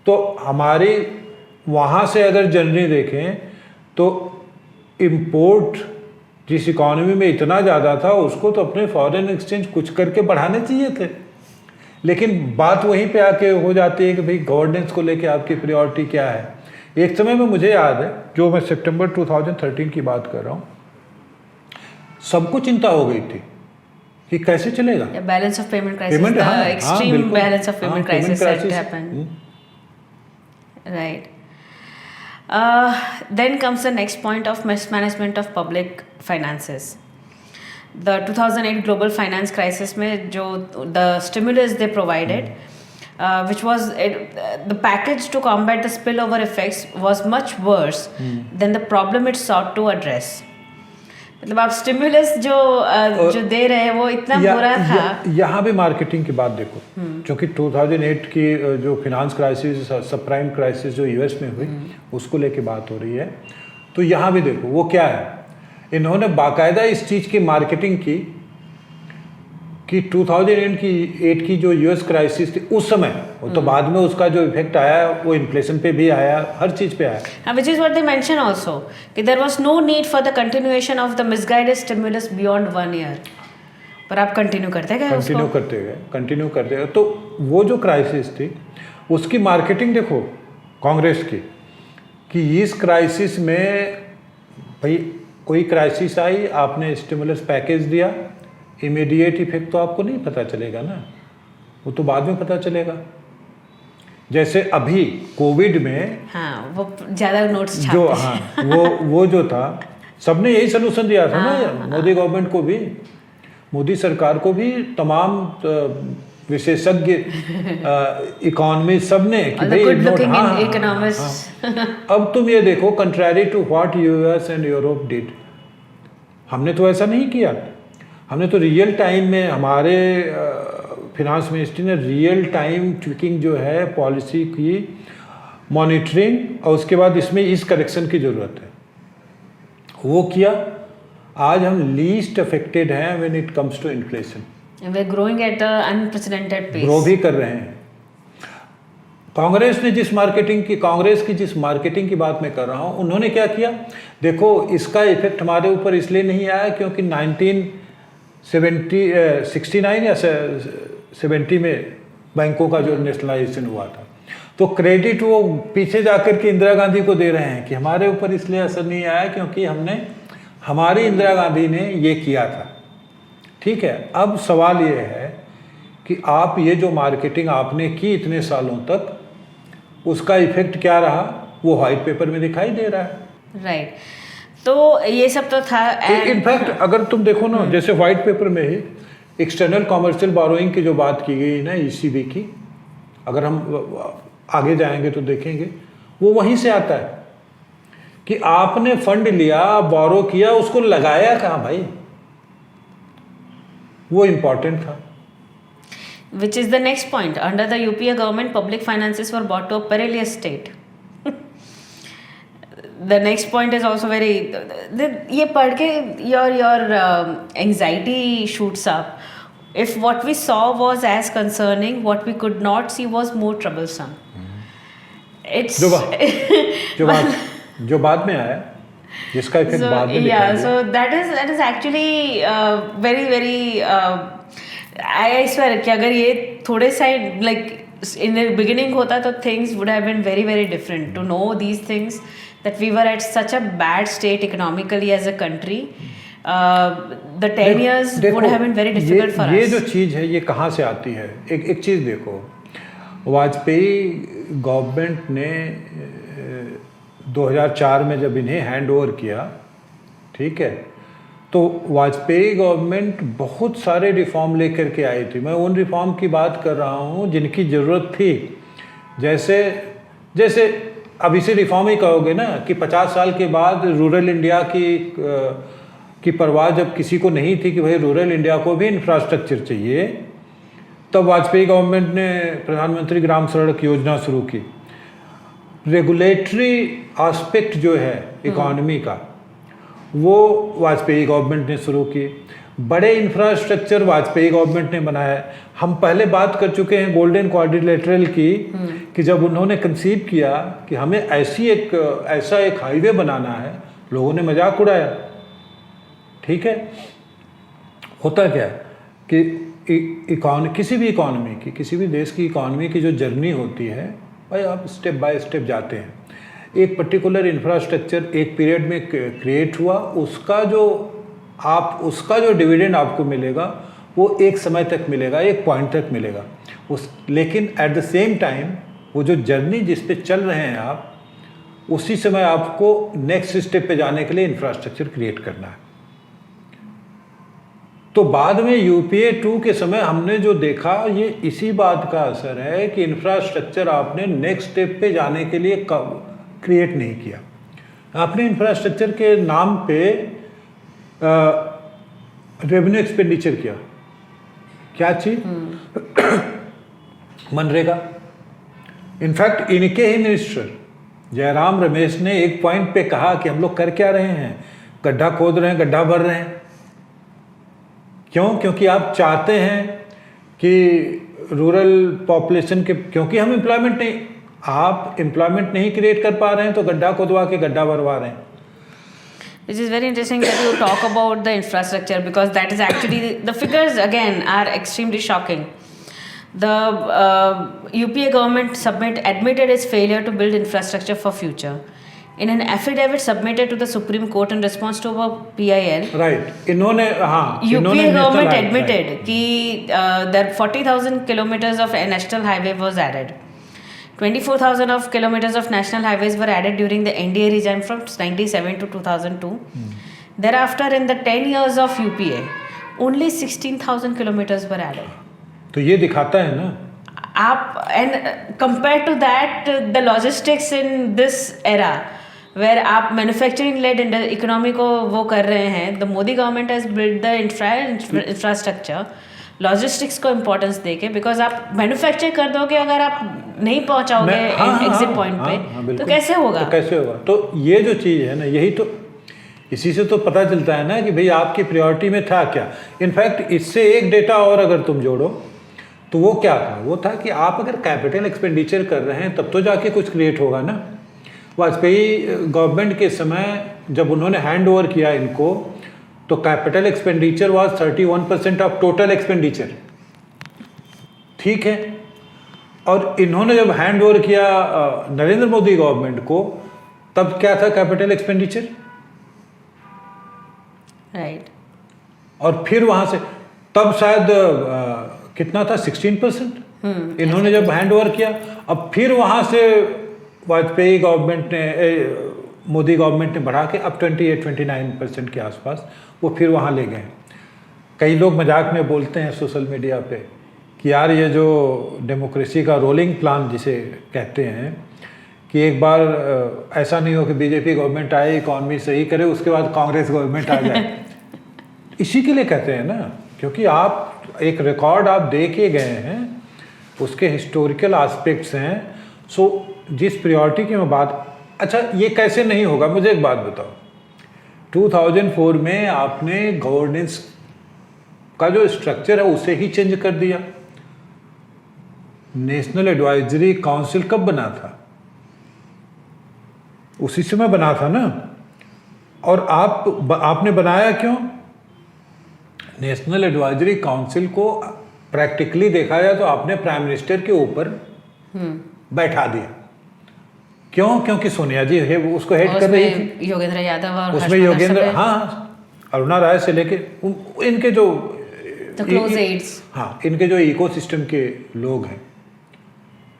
तो हमारी वहाँ से अगर जर्नी देखें तो इम्पोर्ट जिस इकॉनमी में इतना ज़्यादा था उसको तो अपने फॉरेन एक्सचेंज कुछ करके बढ़ाने चाहिए थे। लेकिन बात वहीं पे आके हो जाती है कि भाई गवर्नेंस को लेके आपकी प्रायोरिटी क्या है। एक समय में मुझे याद है, जो मैं सितंबर 2013 की बात कर रहा हूँ, सबको चिंता हो गई थी कि कैसे चलेगा। Balance of payment crisis, extreme balance of payment crisis that happened. Right. Then comes the next point of mismanagement of public finances. The 2008 global finance crisis में जो the stimulus they provided, which was the package to combat the spillover effects was much worse than the problem it sought to address. मतलब आप stimulus जो दे रहे हैं वो इतना बुरा था। यहाँ भी मार्केटिंग की बात देखो, क्योंकि 2008 की जो फिनांस क्राइसिस, सब प्राइम क्राइसिस जो यूएस में हुई उसको लेके बात हो रही है। तो यहाँ भी देखो वो क्या है, इन्होंने बाकायदा इस चीज़ की मार्केटिंग की कि 2008 की जो यूएस क्राइसिस थी उस समय, वो तो बाद में उसका जो इफेक्ट आया वो इन्फ्लेशन पे भी आया, हर चीज़ पे आया। Which is what they mention also, कि there was no need for the continuation of the misguided stimulus beyond 1 year. पर आप कंटिन्यू करते गए, कंटिन्यू करते गए। तो वो जो क्राइसिस थी उसकी मार्केटिंग देखो कांग्रेस की, कि इस क्राइसिस में भाई कोई क्राइसिस आई, आपने स्टिमुलस पैकेज दिया, इमीडिएट इफेक्ट तो आपको नहीं पता चलेगा ना, वो तो बाद में पता चलेगा। जैसे अभी कोविड में वो ज़्यादा नोट्स जो वो जो था, सबने यही सलूशन दिया था ना। मोदी गवर्नमेंट को भी, मोदी सरकार को भी, तमाम विशेषज्ञ इकोनॉमी सबने कि भाई अब तुम ये देखो, contrary to what US and Europe did, हमने तो ऐसा नहीं किया। हमने तो रियल टाइम में, हमारे फिनांस मिनिस्ट्री ने रियल टाइम ट्विकिंग जो है पॉलिसी की मॉनिटरिंग, और उसके बाद इसमें इस करेक्शन की ज़रूरत है वो किया। आज हम लीस्ट अफेक्टेड हैं when it comes to inflation. We are growing at unprecedented pace, grow भी कर रहे हैं। कांग्रेस जिस मार्केटिंग की बात मैं कर रहा हूँ, उन्होंने क्या किया देखो, इसका इफेक्ट हमारे ऊपर इसलिए नहीं आया क्योंकि 1969 या 70 में बैंकों का जो नेशनलाइजेशन हुआ था, तो क्रेडिट वो पीछे जाकर के इंदिरा गांधी को दे रहे हैं कि हमारे ऊपर इसलिए असर नहीं आया क्योंकि हमारी इंदिरा गांधी ने ये किया था। ठीक है, अब सवाल ये है कि आप ये जो मार्केटिंग आपने की इतने सालों तक, उसका इफेक्ट क्या रहा, वो व्हाइट पेपर में दिखाई दे रहा है। राइट तो ये सब तो था। इनफैक्ट अगर तुम देखो ना, जैसे व्हाइट पेपर में ही एक्सटर्नल कॉमर्शियल बोरोइंग की जो बात की गई ना ईसीबी की, अगर हम आगे जाएंगे तो देखेंगे वो वहीं से आता है कि आपने फंड लिया, बोरो किया, उसको लगाया कहाँ भाई, वो इम्पोर्टेंट था। Which is the next point. Under the UPA government, public finances were brought to a perilous state. The next point is also very. ये पढ़ के your anxiety shoots up. If what we saw was as concerning, what we could not see was more troublesome. It's जो बाद में आया, जिसका effect बाद में दिखाई दिया। So that is actually very very. I swear कि अगर ये थोड़े सा like in the beginning होता तो things would have been very very different. To know these things, that we were at such a bad state economically as a country, the 10 years would have been very difficult for ये us. जो चीज़ है ये कहाँ से आती है? एक चीज़ देखो, वाजपेयी गवर्नमेंट ने 2004 में जब इन्हें हैंड ओवर किया, ठीक है, तो वाजपेयी गवर्नमेंट बहुत सारे रिफॉर्म लेकर के आई थी। मैं उन रिफॉर्म की बात कर रहा हूँ जिनकी ज़रूरत थी। जैसे अब इसे रिफॉर्म ही कहोगे ना कि 50 साल के बाद रूरल इंडिया की परवाह जब किसी को नहीं थी कि भाई रूरल इंडिया को भी इंफ्रास्ट्रक्चर चाहिए, तब वाजपेयी गवर्नमेंट ने प्रधानमंत्री ग्राम सड़क योजना शुरू की। रेगुलेटरी एस्पेक्ट जो है इकोनॉमी का, वो वाजपेयी गवर्नमेंट ने शुरू की। बड़े इंफ्रास्ट्रक्चर वाजपेयी गवर्नमेंट ने बनाया। हम पहले बात कर चुके हैं गोल्डन क्वाड्रिलेटरल की, कि जब उन्होंने कंसीव किया कि हमें ऐसा एक हाईवे बनाना है, लोगों ने मजाक उड़ाया। ठीक है, होता क्या कि किसी भी इकॉनमी की, किसी भी देश की इकॉनमी की जो जर्नी होती है, भाई आप स्टेप बाय स्टेप जाते हैं। एक पर्टिकुलर इंफ्रास्ट्रक्चर एक पीरियड में क्रिएट हुआ, उसका जो डिविडेंड आपको मिलेगा वो एक समय तक मिलेगा, एक पॉइंट तक मिलेगा। लेकिन एट द सेम टाइम वो जो जर्नी जिस पे चल रहे हैं आप, उसी समय आपको नेक्स्ट स्टेप पे जाने के लिए इंफ्रास्ट्रक्चर क्रिएट करना है। तो बाद में यूपीए 2 के समय हमने जो देखा, ये इसी बात का असर है कि इंफ्रास्ट्रक्चर आपने नेक्स्ट स्टेप पे जाने के लिए क्रिएट नहीं किया। आपने इंफ्रास्ट्रक्चर के नाम पे रेवेन्यू एक्सपेंडिचर किया। क्या चीज? मनरेगा। इनफैक्ट इनके ही मिनिस्टर जयराम रमेश ने एक पॉइंट पे कहा कि हम लोग कर क्या रहे हैं, गड्ढा खोद रहे हैं, गड्ढा भर रहे हैं। क्यों? क्योंकि आप चाहते हैं कि रूरल पॉपुलेशन के, क्योंकि हम आप एम्प्लॉयमेंट नहीं क्रिएट कर पा रहे हैं, तो गड्ढा खोदवा के गड्ढा भरवा रहे हैं। Which is very interesting that you talk about the infrastructure, because that is actually the figures again are extremely shocking. The UPA government admitted its failure to build infrastructure for future. In an affidavit submitted to the Supreme Court in response to a PIL, right, इन्होंने UPA government admitted कि that 40,000 kilometers of national highway was added. 24,000 of kilometers of national highways were added during the NDA regime from 1997 to 2002. Thereafter, in the 10 years of UPA, only 16,000 kilometers were added. तो ये दिखाता है ना आप, and compared to that, the logistics in this era, where आप manufacturing led economy को वो कर रहे हैं, the Modi government has built the infrastructure, logistics को इम्पोर्टेंस देके, बिकॉज आप मैन्युफैक्चर कर दोगे, अगर आप नहीं पहुंचाओगे एग्जिट पॉइंट पे, तो कैसे होगा? तो ये जो चीज़ है ना, यही तो, इसी से तो पता चलता है ना कि भाई आपकी प्रायोरिटी में था क्या। इनफैक्ट इससे एक डेटा और अगर तुम जोड़ो तो वो क्या था? वो था कि आप अगर कैपिटल एक्सपेंडिचर कर रहे हैं तब तो जाके कुछ क्रिएट होगा ना। वाजपेयी गवर्नमेंट के समय जब उन्होंने हैंड ओवर किया इनको, तो capital expenditure was 31% of total expenditure, ठीक है। और इन्होंने जब हैंड ओवर किया नरेंद्र मोदी गवर्नमेंट को, तब क्या था कैपिटल एक्सपेंडिचर? राइट। और फिर वहां से तब शायद कितना था, 16%। इन्होंने जब हैंड ओवर किया, अब फिर वहां से वाजपेयी गवर्नमेंट ने, मोदी गवर्नमेंट ने बढ़ा के अब 28-29% के आसपास वो फिर वहाँ ले गए। कई लोग मजाक में बोलते हैं सोशल मीडिया पे कि यार ये जो डेमोक्रेसी का रोलिंग प्लान जिसे कहते हैं, कि एक बार ऐसा नहीं हो कि बीजेपी गवर्नमेंट आए, इकॉनमी सही करे, उसके बाद कांग्रेस गवर्नमेंट आ जाए। इसी के लिए कहते हैं ना, क्योंकि आप एक रिकॉर्ड आप दे के गए हैं, उसके हिस्टोरिकल एस्पेक्ट्स हैं। सो जिस प्रायोरिटी की मैं बात, अच्छा ये कैसे नहीं होगा? मुझे एक बात बताओ, 2004 में आपने गवर्नेंस का जो स्ट्रक्चर है उसे ही चेंज कर दिया। नेशनल एडवाइजरी काउंसिल कब बना था? उसी समय बना था ना। और आपने बनाया क्यों? नेशनल एडवाइजरी काउंसिल को प्रैक्टिकली देखा जाए तो आपने प्राइम मिनिस्टर के ऊपर बैठा दिया। क्यों? क्योंकि सोनिया जी है, वो उसको हेड कर रही थी। योगेंद्र यादव और उसमें योगेंद्र, हाँ, अरुणा राय से लेके इनके जो The close aides. हाँ, इनके जो इकोसिस्टम के लोग हैं।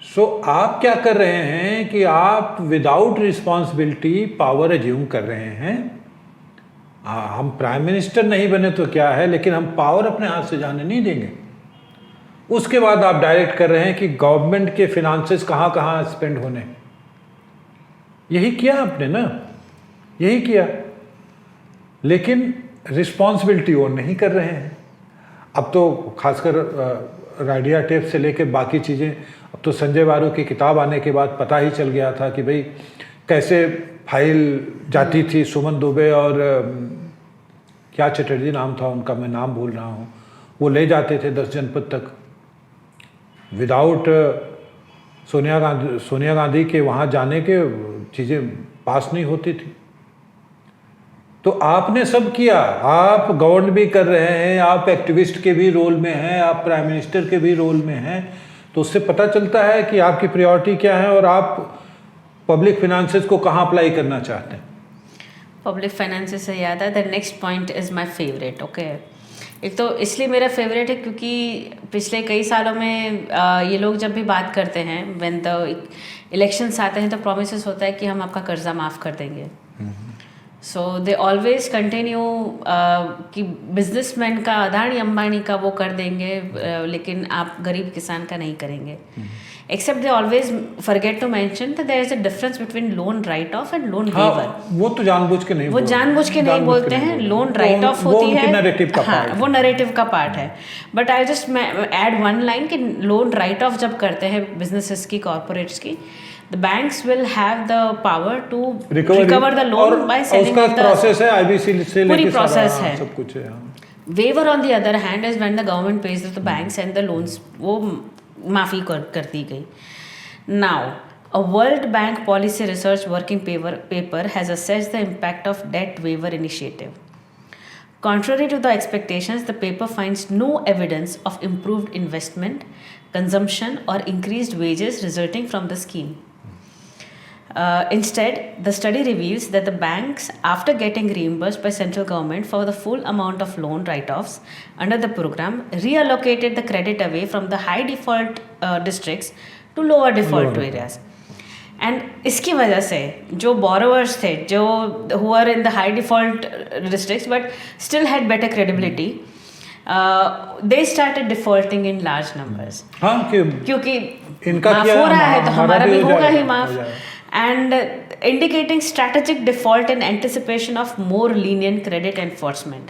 सो आप क्या कर रहे हैं कि आप विदाउट रिस्पॉन्सिबिलिटी पावर एज्यूम कर रहे हैं। हम प्राइम मिनिस्टर नहीं बने तो क्या है, लेकिन हम पावर अपने हाथ से जाने नहीं देंगे। उसके बाद आप डायरेक्ट कर रहे हैं कि गवर्नमेंट के फिनांसेस कहाँ कहाँ स्पेंड होने। यही किया आपने ना, यही किया, लेकिन रिस्पॉन्सिबिलिटी वो नहीं कर रहे हैं। अब तो खासकर राडिया टेप से लेके बाकी चीज़ें, अब तो संजय बारू की किताब आने के बाद पता ही चल गया था कि भाई कैसे फाइल जाती थी सुमन दुबे और क्या चटर्जी नाम था उनका, मैं नाम भूल रहा हूँ, वो ले जाते थे 10 जनपद तक विदाउट सोनिया गांधी के वहाँ जाने के चीज़ें पास नहीं होती थी। तो आपने सब किया, आप गवर्न भी कर रहे हैं, आप एक्टिविस्ट के भी रोल में हैं, आप प्राइम मिनिस्टर के भी रोल में हैं, तो उससे पता चलता है कि आपकी प्रायोरिटी क्या है और आप पब्लिक फाइनेंसेस को कहाँ अप्लाई करना चाहते हैं। पब्लिक फाइनेंसेस से याद है, the next point is my favourite. Okay, एक तो इसलिए मेरा फेवरेट है क्योंकि पिछले कई सालों में ये लोग जब भी बात करते हैं, व्हेन द इलेक्शंस आते हैं तो प्रोमिसेस होता है कि हम आपका कर्जा माफ़ कर देंगे। सो दे ऑलवेज कंटिन्यू कि बिजनेसमैन का, अदानी अंबानी का वो कर देंगे, लेकिन आप गरीब किसान का नहीं करेंगे। Except they always forget to mention that there is a difference between loan write off and loan waiver. वो तो जानबूझ के नहीं, वो जानबूझ के नहीं बोलते हैं। लोन राइट ऑफ होती है, नैरेटिव का हाँ, वो नैरेटिव का पार्ट है। But I just add one line कि लोन राइट ऑफ जब करते हैं बिजनेसेस की, कॉर्पोरेट्स की, the banks will have the power to recover the loan by selling उसका प्रोसेस है, IBC से पूरी लेके प्रोसेस सारा है, सब कुछ है। waiver on the other hand is when the government pays the banks and the loans, वो माफ़ी कर दी गई। Now a World Bank policy research working paper has assessed the impact of debt waiver initiative. Contrary to the expectations, the paper finds no evidence of improved investment, consumption or increased wages resulting from the scheme. Instead, the study reveals that the banks, after getting reimbursed by central government for the full amount of loan write-offs under the program, reallocated the credit away from the high default districts to lower default areas. And इसकी वजह से जो borrowers थे, जो who are in the high default districts but still had better credibility, they started defaulting in large numbers. हाँ, क्योंकि इनका माफ हो रहा है तो हमारा भी होगा ही माफ, and indicating strategic default in anticipation of more lenient credit enforcement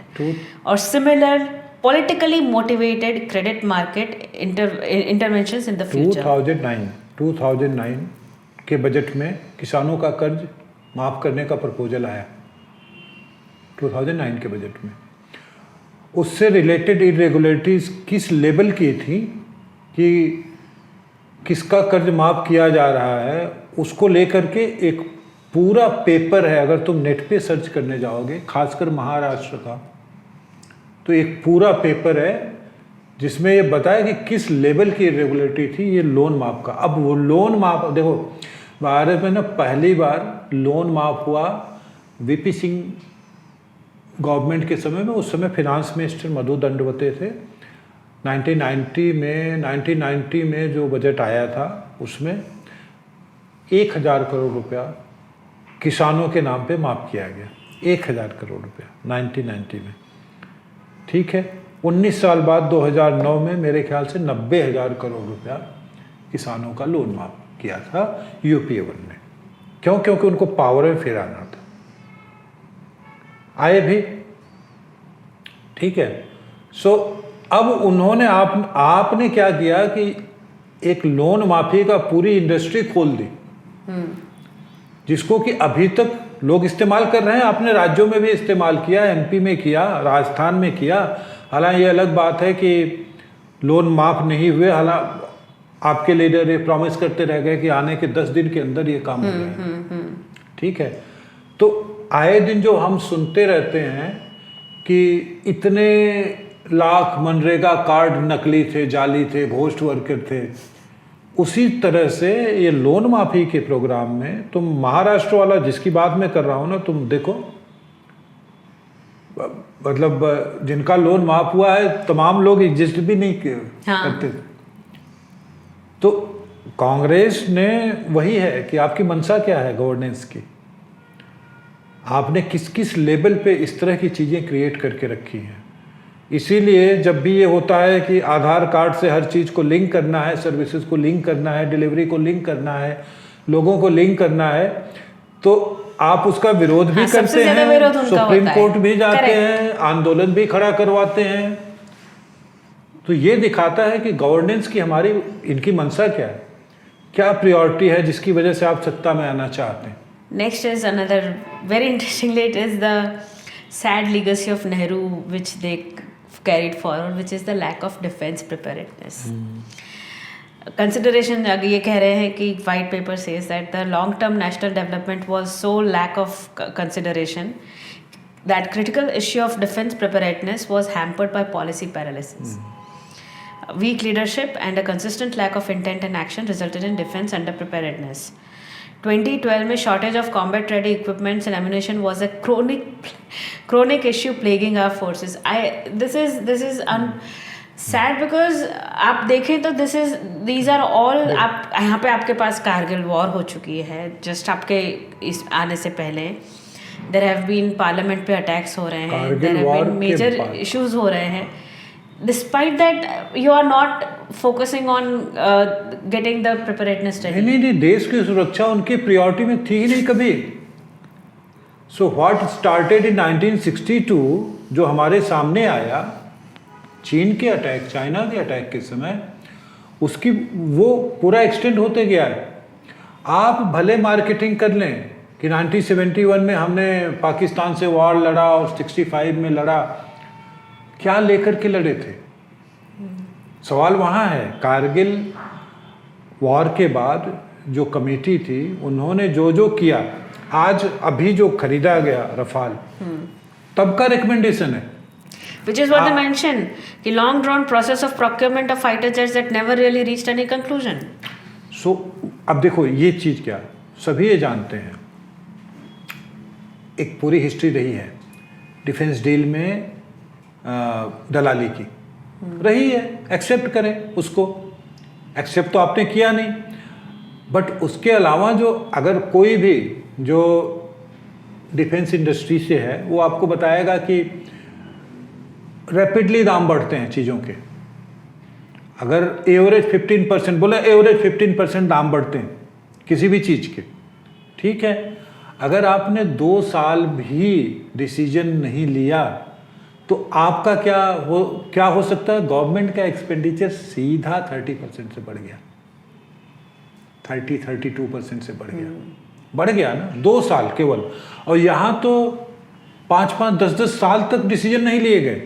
or similar politically motivated credit market interventions in the future. 2009 के बजट में किसानों का कर्ज माफ करने का प्रपोजल आया 2009 के बजट में। उससे रिलेटेड इरेगुलरिटीज किस लेवल की थी कि किसका कर्ज माफ़ किया जा रहा है, उसको लेकर के एक पूरा पेपर है। अगर तुम नेट पे सर्च करने जाओगे, खासकर महाराष्ट्र का, तो एक पूरा पेपर है जिसमें ये बताया कि किस लेवल की इरेगुलरिटी थी ये लोन माफ़ का। अब वो लोन माफ़, देखो भारत में ना पहली बार लोन माफ़ हुआ वीपी सिंह गवर्नमेंट के समय में। उस समय फिनांस मिनिस्टर मधु दंडवते थे। 1990 में जो बजट आया था उसमें 1000 करोड़ रुपया किसानों के नाम पे माफ़ किया गया। 1000 करोड़ रुपया 1990 में, ठीक है। 19 साल बाद 2009 में मेरे ख्याल से 90,000 करोड़ रुपया किसानों का लोन माफ़ किया था यूपीए 1 ने। क्यों? क्योंकि उनको पावर में फिराना था। आए भी, ठीक है। सो अब उन्होंने आपने क्या किया कि एक लोन माफी का पूरी इंडस्ट्री खोल दी, जिसको कि अभी तक लोग इस्तेमाल कर रहे हैं। आपने राज्यों में भी इस्तेमाल किया, एमपी में किया, राजस्थान में किया। हालांकि ये अलग बात है कि लोन माफ नहीं हुए, हालांकि आपके लीडर ये प्रॉमिस करते रह गए कि आने के 10 दिन के अंदर ये काम हो जाए, ठीक है। तो आए दिन जो हम सुनते रहते हैं कि इतने लाख मनरेगा कार्ड नकली थे, जाली थे, घोस्ट वर्कर थे, उसी तरह से ये लोन माफी के प्रोग्राम में तुम महाराष्ट्र वाला जिसकी बात मैं कर रहा हूँ ना, तुम देखो मतलब जिनका लोन माफ हुआ है तमाम लोग एग्जिस्ट भी नहीं हाँ। करते थे। तो कांग्रेस ने वही है कि आपकी मंशा क्या है गवर्नेंस की, आपने किस किस लेवल पे इस तरह की चीज़ें क्रिएट करके रखी हैं। इसीलिए जब भी ये होता है कि आधार कार्ड से हर चीज़ को लिंक करना है, सर्विसेज को लिंक करना है, डिलीवरी को लिंक करना है, लोगों को लिंक करना है, तो आप उसका विरोध भी करते हैं, सुप्रीम कोर्ट भी जाते हैं, आंदोलन भी खड़ा करवाते हैं। तो ये दिखाता है कि गवर्नेंस की हमारी इनकी मंशा क्या है, क्या प्रायोरिटी है जिसकी वजह से आप सत्ता में आना चाहते हैं। Next is another very interestingly, it is the sad legacy of Nehru which they carried forward, which is the lack of defense preparedness. Consideration ये कह रहे हैं कि white paper says that the long term national development was so lack of consideration that critical issue of defense preparedness was hampered by policy paralysis. Weak leadership and a consistent lack of intent and action resulted in defense underpreparedness. 2012 में shortage of combat ready equipments and ammunition was a chronic issue plaguing our forces. This is sad because आप देखें तो these are all आप यहाँ पे आपके पास Kargil war हो चुकी है, जस्ट आपके इस आने से पहले there have been पार्लियामेंट पे अटैक्स हो रहे हैं, there have been major issues हो रहे हैं. Despite that, you are not focusing on getting the preparedness ready. नहीं, देश की सुरक्षा उनकी प्रायोरिटी में थी ही नहीं कभी. So what started in 1962, जो हमारे सामने आया चीन के अटैक, चाइना के अटैक के समय, उसकी वो पूरा एक्सटेंड होते गया है. आप भले मार्केटिंग कर लें कि 1971 में हमने पाकिस्तान से वॉर लड़ा और 65 में लड़ा, क्या लेकर के लड़े थे. सवाल वहाँ है. कारगिल वॉर के बाद जो कमेटी थी उन्होंने जो किया, आज अभी जो खरीदा गया रफाल, तब का रिकमेंडेशन है. Which is what they mention, कि long drawn process of procurement of fighter jets that never really reached any conclusion. So अब देखो ये चीज़ क्या है, सभी ये जानते हैं, एक पूरी हिस्ट्री रही है डिफेंस डील में दलाली की रही है. एक्सेप्ट करें उसको, एक्सेप्ट तो आपने किया नहीं, बट उसके अलावा जो अगर कोई भी जो डिफेंस इंडस्ट्री से है वो आपको बताएगा कि रैपिडली दाम बढ़ते हैं चीज़ों के. अगर एवरेज 15% बोले, एवरेज 15% दाम बढ़ते हैं किसी भी चीज़ के, ठीक है. अगर आपने 2 साल भी डिसीजन नहीं लिया तो आपका क्या हो सकता है. गवर्नमेंट का एक्सपेंडिचर सीधा 30% से बढ़ गया, 32% से बढ़ गया ना 2 साल केवल. और यहाँ तो 5-5, 10-10 साल तक डिसीजन नहीं लिए गए.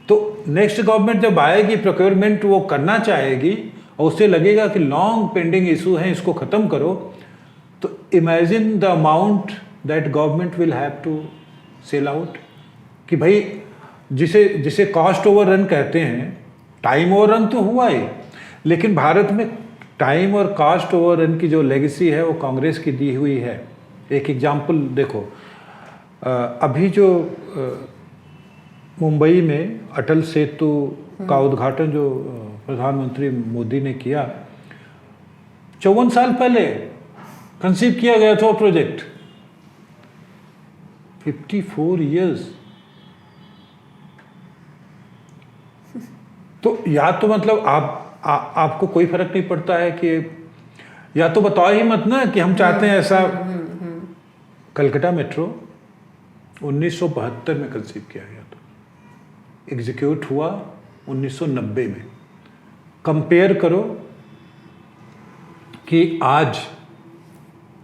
तो नेक्स्ट गवर्नमेंट जब आएगी, प्रोक्योरमेंट वो करना चाहेगी और उससे लगेगा कि लॉन्ग पेंडिंग इशू है, इसको ख़त्म करो, तो imagine the amount that government will have to sell out. कि भाई जिसे कॉस्ट ओवर रन कहते हैं, टाइम ओवर रन तो हुआ ही, लेकिन भारत में टाइम और कॉस्ट ओवर रन की जो लेगेसी है वो कांग्रेस की दी हुई है. एक एग्जांपल देखो, अभी जो मुंबई में अटल सेतु का उद्घाटन जो प्रधानमंत्री मोदी ने किया, 54 साल पहले कंसीव किया गया था प्रोजेक्ट. 54 इयर्स. तो या तो मतलब आपको कोई फर्क नहीं पड़ता है कि, या तो बताओ ही मत ना कि हम चाहते हैं ऐसा. कलकत्ता मेट्रो 1972 में कंसीव किया गया था, एग्जीक्यूट हुआ 1990 में. कंपेयर करो कि आज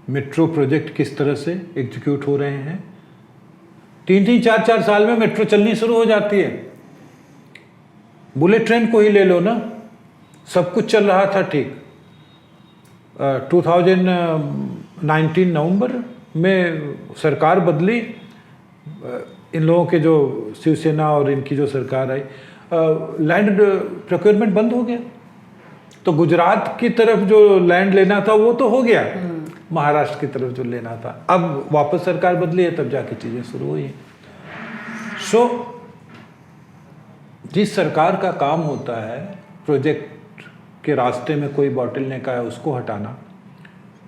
मेट्रो प्रोजेक्ट किस तरह से एग्जीक्यूट हो रहे हैं. 3-3, 4-4 साल में मेट्रो चलनी शुरू हो जाती है. बुलेट ट्रेन को ही ले लो ना, सब कुछ चल रहा था ठीक. 2019 नवंबर में सरकार बदली, इन लोगों के जो शिवसेना और इनकी जो सरकार आई, लैंड प्रोक्योरमेंट बंद हो गया. तो गुजरात की तरफ जो लैंड लेना था वो तो हो गया, महाराष्ट्र की तरफ जो लेना था, अब वापस सरकार बदली है, तब जाके चीज़ें शुरू हुई हैं. सो जिस सरकार का काम होता है प्रोजेक्ट के रास्ते में कोई बॉटलनेक आया उसको हटाना,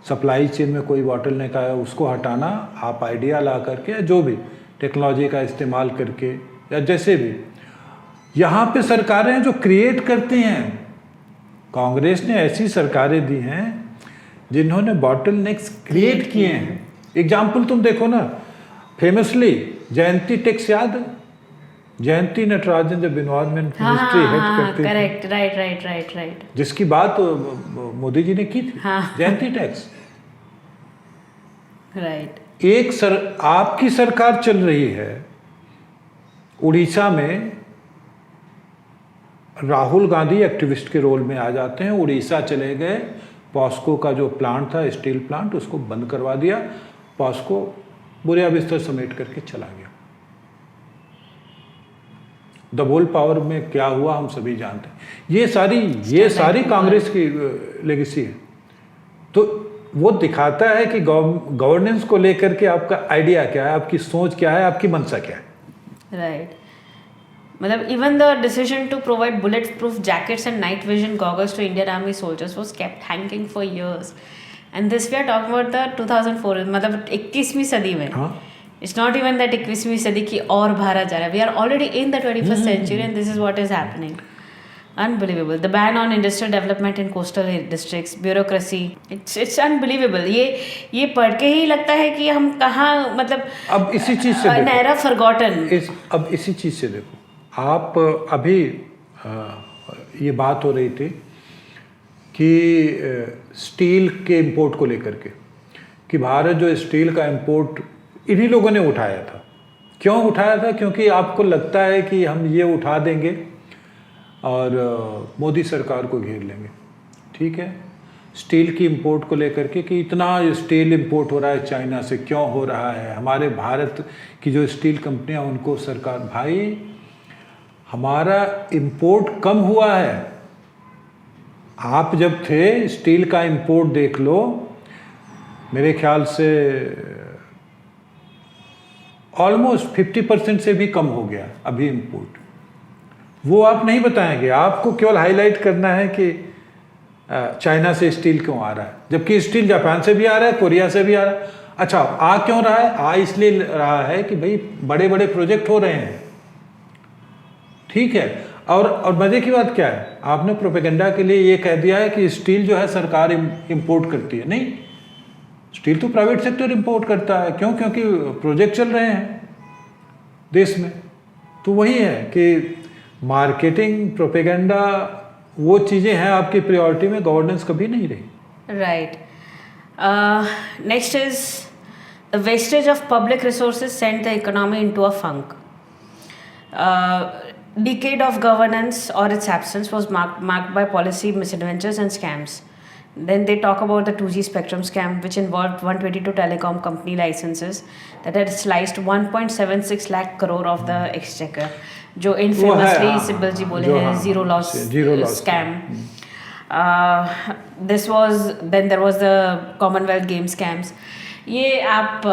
सप्लाई चेन में कोई बॉटलनेक आया उसको हटाना, आप आइडिया ला करके या जो भी टेक्नोलॉजी का इस्तेमाल करके या जैसे भी, यहाँ पे सरकारें हैं जो क्रिएट करती हैं। कांग्रेस ने ऐसी सरकारें दी हैं जिन्होंने बॉटलनेक्स क्रिएट किए हैं। एग्जाम्पल तुम देखो ना, फेमसली जयंती टेक्स याद है? जयंती नटराजन जब इन्वायरमेंट मिनिस्ट्री हेड करती करेक्ट, राइट, जिसकी बात मोदी जी ने की थी, जयंती टैक्स। राइट। आपकी सरकार चल रही है, उड़ीसा में राहुल गांधी एक्टिविस्ट के रोल में आ जाते हैं, उड़ीसा चले गए, पॉस्को का जो प्लांट था स्टील प्लांट उसको बंद करवा दिया, पॉस्को बुरे बिस्तर समेट करके चला गया। दबोल पावर में क्या हुआ हम सभी जानते हैं। ये सारी कांग्रेस की लेगेसी है। तो वो दिखाता है कि गवर्नेंस को लेकर के आपका आइडिया क्या है, आपकी सोच क्या है, आपकी मंशा क्या है। राइट। मतलब even the decision to provide bulletproof jackets and night vision goggles to Indian Army soldiers was kept hanging for years. And this we are talking about the 2004, मतलब 21वीं सदी में। हाँ। It's not even that 21वीं सदी की और भारत जा रहा है. We are already in the 21st century and this is what is happening. Unbelievable. The ban on industrial development in coastal districts, bureaucracy. It's unbelievable. ये पढ़ के ही लगता है कि हम कहाँ, मतलब अब इसी चीज से देखो, नैरा फॉरगॉटन। अब इसी चीज से देखो, आप अभी ये बात हो रही थी कि स्टील के इंपोर्ट को लेकर के, कि भारत जो स्टील का इंपोर्ट इन्हीं लोगों ने उठाया था। क्यों उठाया था? क्योंकि आपको लगता है कि हम ये उठा देंगे और मोदी सरकार को घेर लेंगे। ठीक है, स्टील की इंपोर्ट को लेकर के कि इतना स्टील इंपोर्ट हो रहा है चाइना से, क्यों हो रहा है? हमारे भारत की जो स्टील कंपनियां उनको सरकार, भाई हमारा इंपोर्ट कम हुआ है। आप जब थे स्टील का इंपोर्ट देख लो, मेरे ख्याल से ऑलमोस्ट 50% से भी कम हो गया अभी इंपोर्ट। वो आप नहीं बताएंगे, आपको केवल हाईलाइट करना है कि चाइना से स्टील क्यों आ रहा है, जबकि स्टील जापान से भी आ रहा है, कोरिया से भी आ रहा है। अच्छा, आ क्यों रहा है? आ इसलिए रहा है कि भाई बड़े बड़े प्रोजेक्ट हो रहे हैं। ठीक है, और मजे की बात क्या है, आपने प्रोपेगेंडा के लिए ये कह दिया है कि स्टील जो है सरकार इंपोर्ट करती है। नहीं, स्टील तो प्राइवेट सेक्टर इंपोर्ट करता है। क्यों? क्योंकि प्रोजेक्ट चल रहे हैं देश में। तो वही है कि मार्केटिंग, प्रोपेगेंडा, वो चीज़ें हैं आपकी प्रायोरिटी में, गवर्नेंस कभी नहीं रही। Right. Next is the wastage of public resources sent the economy into a funk. Decade of governance or its absence was marked by policy misadventures and scams. Then they talk about the 2G spectrum scam, which involved 122 telecom company licenses that had sliced 1.76 lakh crore of the exchequer, जो infamously Sibal जी बोले हैं zero loss scam. This was, then there was the Commonwealth Games scams. ये आप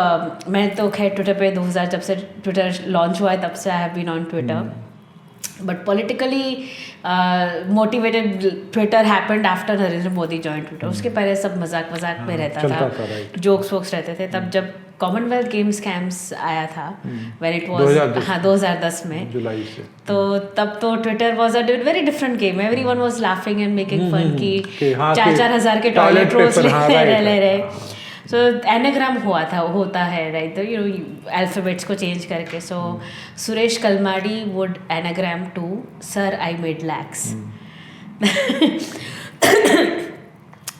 मैं तो खैर Twitter पे 2000 जब से ट्विटर लॉन्च हुआ है तब से I have been on Twitter, but politically motivated Twitter happened after Narendra Modi joined Twitter. उसके पहले सब मजाक में रहता था, जोक्स वोक्स रहते थे। तब जब कॉमनवेल्थ गेम स्कैम्स आया था when it was 2010 में जुलाई से, तो तब तो Twitter was a very different game. Everyone was laughing and making fun कि 4,000 के टॉयलेट रोल्स ले रहे। सो एनाग्राम होता है, राइट, तो यू नो अल्फाबेट्स को चेंज करके। So Suresh Kalmadi would anagram to sir I made lakhs,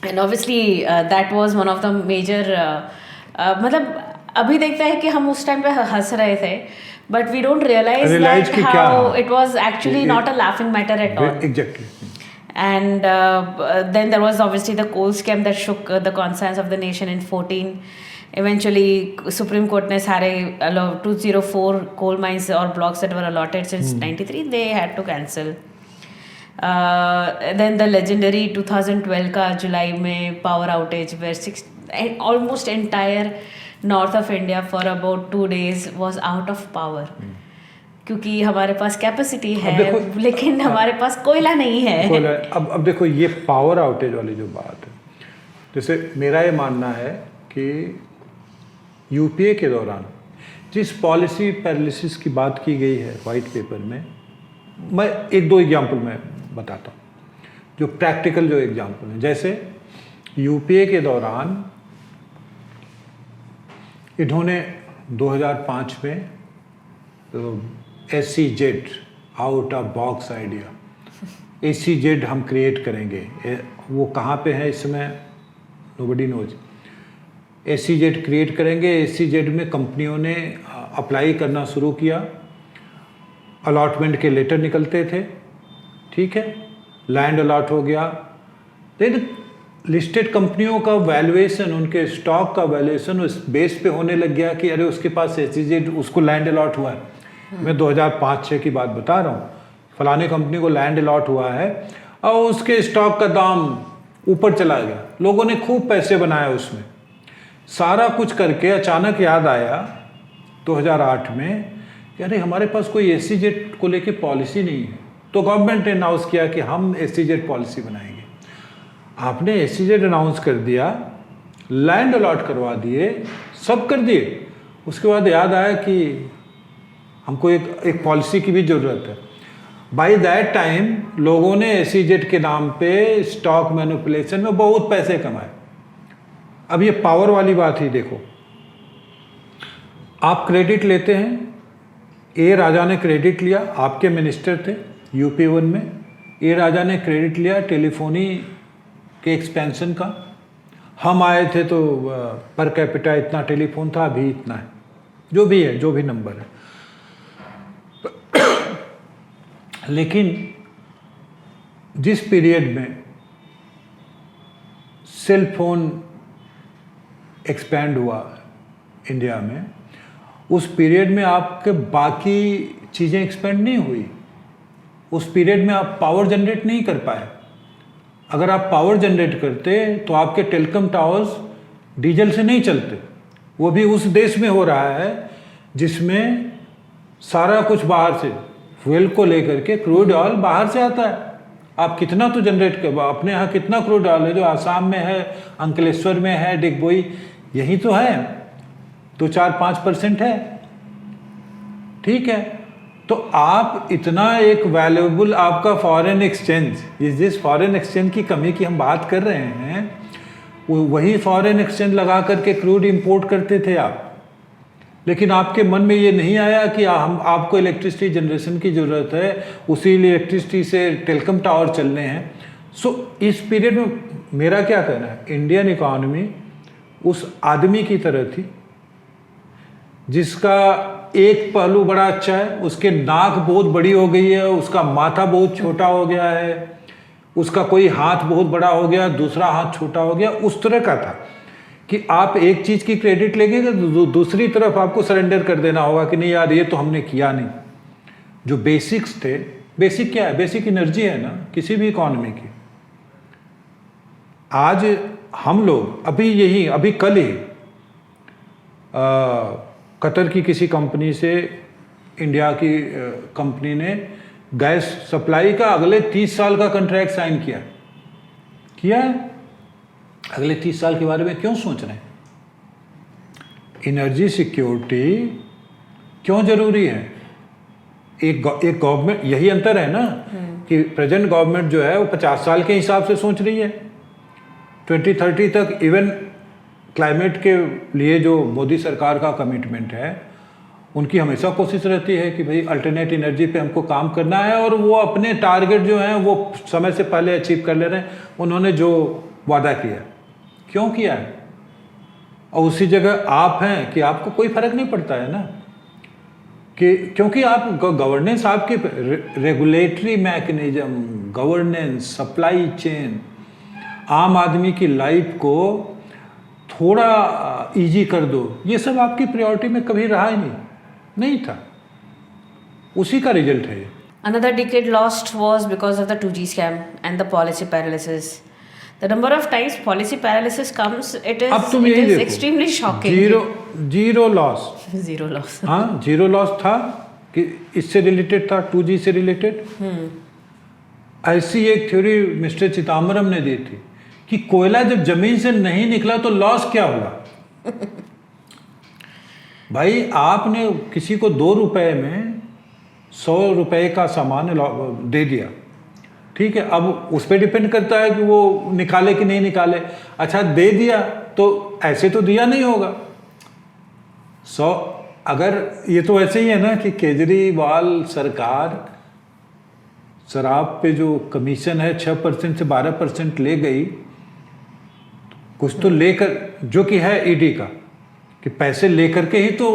and obviously that was one of the major, मतलब अभी देखते हैं कि हम उस टाइम पे हंस रहे थे, but we don't realise that how it was actually not a laughing matter at all. Exactly. And then there was obviously the coal scam that shook the conscience of the nation in 2014. Eventually, Supreme Court ने सारे 204 coal mines or blocks that were allotted since 93, they had to cancel. Then the legendary 2012 का जुलाई में power outage where almost entire north of India for about 2 days was out of power. क्योंकि हमारे पास capacity अब है देखो, लेकिन हमारे पास कोयला नहीं है। अब देखो ये पावर आउटेज वाली जो बात है, जैसे मेरा ये मानना है कि यूपीए के दौरान जिस पॉलिसी पैरालिसिस की बात की गई है वाइट पेपर में, मैं एक दो एग्जांपल मैं बताता हूँ जो प्रैक्टिकल जो एग्जांपल है। जैसे यूपीए के दौरान इन्होंने 2005 में तो SEZ out of box idea, SEZ हम क्रिएट करेंगे, वो कहाँ पे है इस समय नोबडी नोज। SEZ क्रिएट करेंगे, SEZ में कंपनियों ने अप्लाई करना शुरू किया, अलॉटमेंट के लेटर निकलते थे, ठीक है, लैंड अलॉट हो गया। देन लिस्टेड कंपनियों का वैल्यूएशन, उनके स्टॉक का वैल्यूएशन उस बेस पे होने लग गया कि अरे उसके पास SEZ, उसको लैंड अलॉट हुआ है। मैं 2005-06 की बात बता रहा हूँ, फलाने कंपनी को लैंड अलॉट हुआ है और उसके स्टॉक का दाम ऊपर चला गया, लोगों ने खूब पैसे बनाए उसमें। सारा कुछ करके अचानक याद आया 2008 में कि अरे हमारे पास कोई SEZ को लेके पॉलिसी नहीं है, तो गवर्नमेंट ने अनाउंस किया कि हम SEZ पॉलिसी बनाएंगे। आपने SEZ अनाउंस कर दिया, लैंड अलॉट करवा दिए, सब कर दिए, उसके बाद याद आया कि हमको एक पॉलिसी की भी ज़रूरत है। बाय दैट टाइम लोगों ने SEZ के नाम पे स्टॉक मैनिपुलेशन में बहुत पैसे कमाए। अब ये पावर वाली बात ही देखो, आप क्रेडिट लेते हैं, ए राजा ने क्रेडिट लिया, आपके मिनिस्टर थे UP1 में, ए राजा ने क्रेडिट लिया टेलीफोनी के एक्सपेंशन का। हम आए थे तो पर कैपिटा इतना टेलीफोन था, अभी इतना है, जो भी है, जो भी नंबर है। लेकिन जिस पीरियड में सेल फोन एक्सपैंड हुआ इंडिया में, उस पीरियड में आपके बाकी चीज़ें एक्सपेंड नहीं हुई। उस पीरियड में आप पावर जनरेट नहीं कर पाए। अगर आप पावर जनरेट करते तो आपके टेलीकॉम टावर्स डीजल से नहीं चलते। वो भी उस देश में हो रहा है जिसमें सारा कुछ बाहर से, फ्यूल को लेकर के क्रूड ऑयल बाहर से आता है। आप कितना तो जनरेट कर, अपने यहाँ कितना क्रूड ऑयल है जो आसाम में है, अंकलेश्वर में है, डिगबोई, यही तो है, 2-4-5% है, ठीक है। तो आप इतना एक वैल्यूएबल आपका फॉरेन एक्सचेंज, जिस फॉरेन एक्सचेंज की कमी की हम बात कर रहे हैं, वही फॉरेन एक्सचेंज लगा करके क्रूड इंपोर्ट करते थे आप। लेकिन आपके मन में ये नहीं आया कि हम आपको इलेक्ट्रिसिटी जनरेशन की ज़रूरत है, उसी इलेक्ट्रिसिटी से टेलीकॉम टावर चलने हैं। सो इस पीरियड में मेरा क्या कहना है, इंडियन इकॉनमी उस आदमी की तरह थी जिसका एक पहलू बड़ा अच्छा है, उसके नाक बहुत बड़ी हो गई है, उसका माथा बहुत छोटा हो गया है, उसका कोई हाथ बहुत बड़ा हो गया, दूसरा हाथ छोटा हो गया, उस तरह का था कि आप एक चीज़ की क्रेडिट लेंगे तो दूसरी तरफ आपको सरेंडर कर देना होगा कि नहीं यार ये तो हमने किया नहीं। जो बेसिक्स थे, बेसिक क्या है, बेसिक एनर्जी है ना किसी भी इकॉनमी की। आज हम लोग अभी कल ही कतर की किसी कंपनी से इंडिया की कंपनी ने गैस सप्लाई का अगले 30 साल का कॉन्ट्रैक्ट साइन किया है। अगले 30 साल के बारे में क्यों सोच रहे हैं? एनर्जी सिक्योरिटी क्यों जरूरी है? एक गवर्नमेंट, यही अंतर है ना कि प्रेजेंट गवर्नमेंट जो है वो 50 साल के हिसाब से सोच रही है, 2030 तक। इवन क्लाइमेट के लिए जो मोदी सरकार का कमिटमेंट है, उनकी हमेशा कोशिश रहती है कि भाई अल्टरनेट एनर्जी पे हमको काम करना है, और वो अपने टारगेट जो हैं वो समय से पहले अचीव कर ले रहे हैं। उन्होंने जो वादा किया, क्यों किया है? और उसी जगह आप हैं कि आपको कोई फर्क नहीं पड़ता है ना, कि क्योंकि आप गवर्नेंस, आपके regulatory mechanism, governance, supply chain, आम आदमी की लाइफ को थोड़ा इजी कर दो, ये सब आपकी प्रायोरिटी में कभी रहा ही नहीं था। उसी का रिजल्ट है। Another decade lost was because of the 2G scam and the policy paralysis. The number of times policy paralysis comes, it is extremely shocking. Zero loss Zero loss. हाँ, जीरो लॉस था, कि इससे related था, 2G से related. ऐसी एक theory mister Chidambaram ने दी थी कि कोयला जब जमीन से नहीं निकला तो लॉस क्या हुआ। भाई आपने किसी को 2 रुपए में 100 रुपए का सामान दे दिया, ठीक है, अब उस पर डिपेंड करता है कि वो निकाले कि नहीं निकाले। अच्छा दे दिया तो ऐसे तो दिया नहीं होगा। अगर ये तो ऐसे ही है ना कि केजरीवाल सरकार शराब पे जो कमीशन है 6% से 12% ले गई, कुछ तो लेकर, जो कि है ईडी का, कि पैसे लेकर के ही तो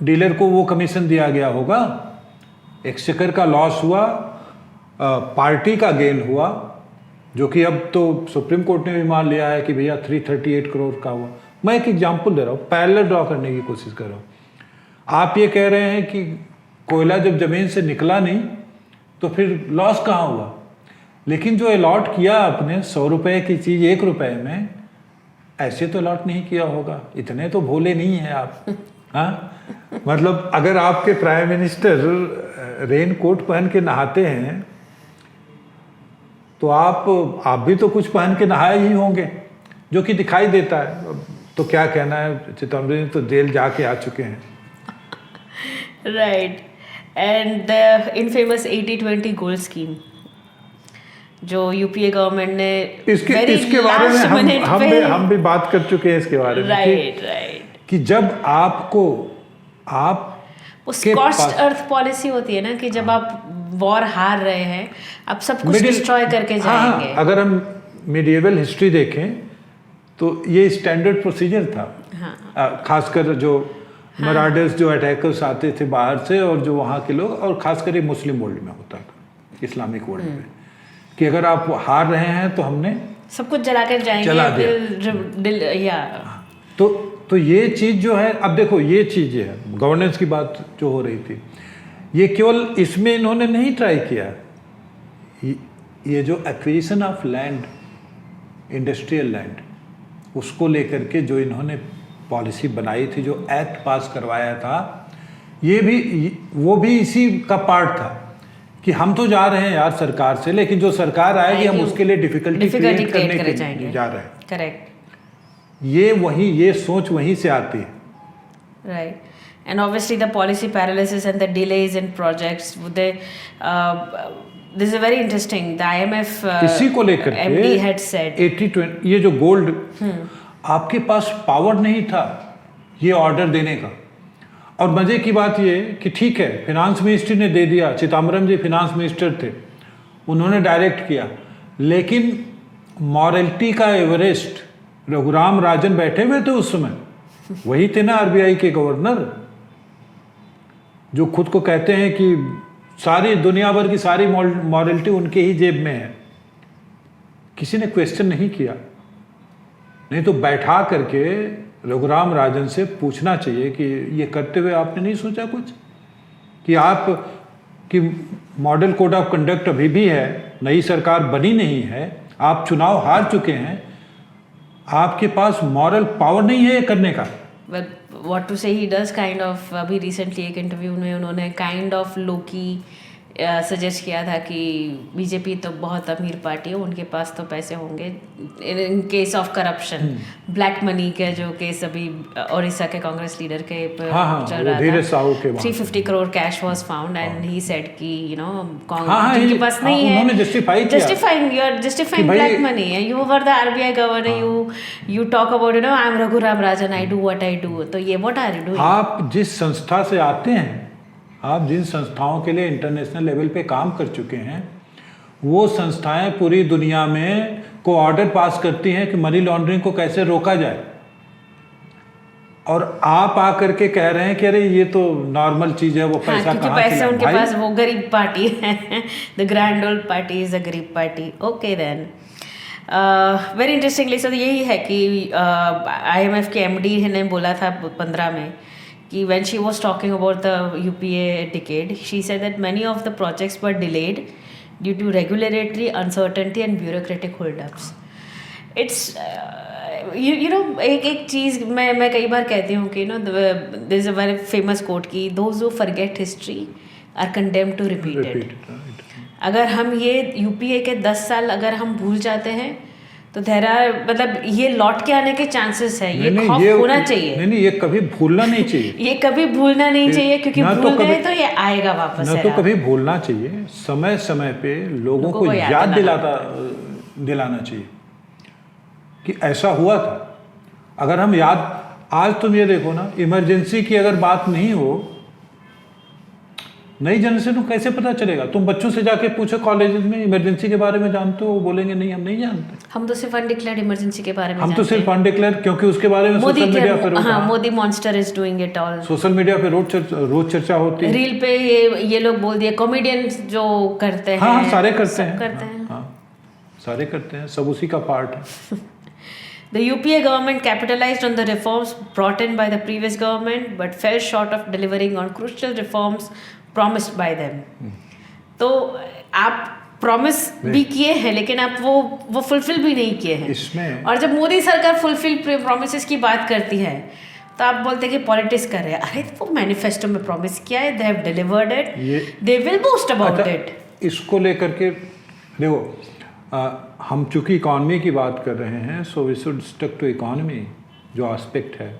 डीलर को वो कमीशन दिया गया होगा। एक्सचेकर का लॉस हुआ, पार्टी का गेन हुआ, जो कि अब तो सुप्रीम कोर्ट ने भी मान लिया है कि भैया 338 करोड़ का हुआ। मैं एक एग्जांपल दे रहा हूँ, पैरेलल ड्रॉ करने की कोशिश कर रहा हूँ। आप ये कह रहे हैं कि कोयला जब जमीन से निकला नहीं तो फिर लॉस कहाँ हुआ, लेकिन जो अलॉट किया आपने 100 रुपए की चीज़ 1 रुपए में, ऐसे तो अलॉट नहीं किया होगा। इतने तो भोले नहीं हैं आप। हाँ, मतलब अगर आपके प्राइम मिनिस्टर रेन कोट पहन के नहाते हैं तो आप भी तो कुछ पहन के नहाए ही होंगे, जो कि दिखाई देता है। तो क्या कहना है, चिदम्बरम तो जेल जाके आ चुके हैं। Right, and the infamous 80-20 goal scheme जो यूपीए गवर्नमेंट ने इसके बारे में हम भी बात कर चुके हैं इसके बारे में। राइट कि जब आपको वो स्कॉच्ड अर्थ पॉलिसी होती है ना, कि जब आप वॉर हार रहे हैं आप सब कुछ डिस्ट्रॉय करके जाएंगे। अगर हम मिडिएवल हिस्ट्री देखें तो ये स्टैंडर्ड प्रोसीजर था। खासकर जो मराठर्स, जो अटैकर्स आते थे बाहर से, और जो वहाँ के लोग, और खासकर ये मुस्लिम वर्ल्ड में होता था, इस्लामिक वर्ल्ड में, कि अगर आप हार रहे हैं तो हमने सब कुछ जला कर जाएंगे। तो ये चीज़ जो है, अब देखो ये चीज़ है गवर्नेंस की बात जो हो रही थी, ये केवल इसमें इन्होंने नहीं ट्राई किया। ये जो acquisition of land, industrial land, उसको लेकर के जो इन्होंने पॉलिसी बनाई थी, जो एक्ट पास करवाया था, वो भी इसी का पार्ट था कि हम तो जा रहे हैं यार सरकार से, लेकिन जो सरकार आएगी हम उसके लिए डिफिकल्टी क्रिएट करने के लिए जा रहे हैं। करेक्ट, ये सोच वहीं से आती है। Right, and obviously the policy paralysis and the delays in projects, this is very interesting. The IMF इसी को लेकर MD had said 80-20, ये जो गोल्ड, आपके पास पावर नहीं था ये ऑर्डर देने का। और मजे की बात ये कि ठीक है, फिनांस मिनिस्ट्री ने दे दिया, चिदम्बरम जी फिनांस मिनिस्टर थे, उन्होंने डायरेक्ट किया, लेकिन मॉरलिटी का एवरेस्ट रघुराम राजन बैठे हुए थे उस समय, वही थे ना आरबीआई के गवर्नर, जो खुद को कहते हैं कि सारी दुनिया भर की सारी मॉरलिटी उनके ही जेब में है। किसी ने क्वेश्चन नहीं किया। नहीं तो बैठा करके रघुराम राजन से पूछना चाहिए कि ये करते हुए आपने नहीं सोचा कुछ, कि मॉडल कोड ऑफ कंडक्ट अभी भी है, नई सरकार बनी नहीं है, आप चुनाव हार चुके हैं, आपके पास मॉरल पावर नहीं है ये करने का। व्हाट टू से, ही डज काइंड ऑफ, अभी रिसेंटली एक इंटरव्यू में उन्होंने काइंड ऑफ लोकी सजेस्ट किया था कि बीजेपी तो बहुत अमीर पार्टी है, उनके पास तो पैसे होंगे in case of corruption, black money के जो केस अभी ओडिशा के कांग्रेस लीडर के चल रहा था, 350 crore cash was found and he said कि कांग्रेस के पास नहीं है, जस्टिफाइंग ब्लैक मनी है, you were the RBI governor, you talk about I am Raghuram Rajan, I do what I do. तो ये व्हाट आर यू डूइंग? आप जिस संस्था से आते हैं, आप जिन संस्थाओं के लिए इंटरनेशनल लेवल पे काम कर चुके हैं, वो संस्थाएं पूरी दुनिया में को ऑर्डर पास करती हैं कि मनी लॉन्ड्रिंग को कैसे रोका जाए, और आप आकर के कह रहे हैं कि अरे ये तो नॉर्मल चीज़ है, वो पैसा कहाँ से पैसे उनके पास, वो गरीब पार्टी है, the grand old party is a गरीब party. Okay then, very interestingly sir यही है कि IMF के MD ने बोला था 15 में कि when she was talking about the UPA decade, she said that many of the projects were delayed due to regulatory uncertainty and bureaucratic holdups. It's you know एक चीज़ मैं कई बार कहती हूँ कि no there is a very famous quote कि those who forget history are condemned to repeat it. अगर हम ये यूपीए के 10 साल अगर हम भूल जाते हैं तो देर आर मतलब ये लौट के आने के चांसेस है, ये खौफ होना चाहिए। नहीं, ये कभी भूलना नहीं चाहिए। ये कभी भूलना नहीं चाहिए, क्योंकि भूल गए तो ये आएगा वापस। ना तो कभी भूलना चाहिए, समय समय पे लोगों को याद दिलाना चाहिए कि ऐसा हुआ था। अगर हम आज तुम ये देखो ना, इमरजेंसी की अगर बात नहीं हो, नई जनरेशन को कैसे पता चलेगा? तुम बच्चों से जाके पूछो कॉलेज में इमरजेंसी के बारे में जानते हो, वो बोलेंगे नहीं हम नहीं जानते। हम तो सिर्फ अनडिक्लेयर्ड इमरजेंसी के बारे में हम तो सिर्फ अनडिक्लेयर, क्योंकि उसके बारे में सोशल मीडिया पर Modi monster is doing it all. Social media पे रोज चर्चा होती है। रील पे ये लोग बोल दिए, कॉमेडियंस जो करते हैं। हाँ, सारे करते हैं। हाँ, सारे करते हैं, सब उसी का पार्ट है। The UPA government capitalized on the reforms brought in by the previous government but fell short of delivering on crucial reforms promised by them. तो आप प्रॉमिस भी किए हैं लेकिन आप वो फुलफिल भी नहीं किए हैं इसमें। और जब मोदी सरकार फुलफिल प्रॉमिसेस की बात करती है तो आप बोलते हैं कि पॉलिटिक्स कर रहे हैं। अरे वो मैनिफेस्टो में प्रॉमिस किया है, they have delivered it, they will boost about it. इसको लेकर के देखो, हम चूंकि इकॉनमी की बात कर रहे हैं, so we should stick to economy जो एस्पेक्ट है।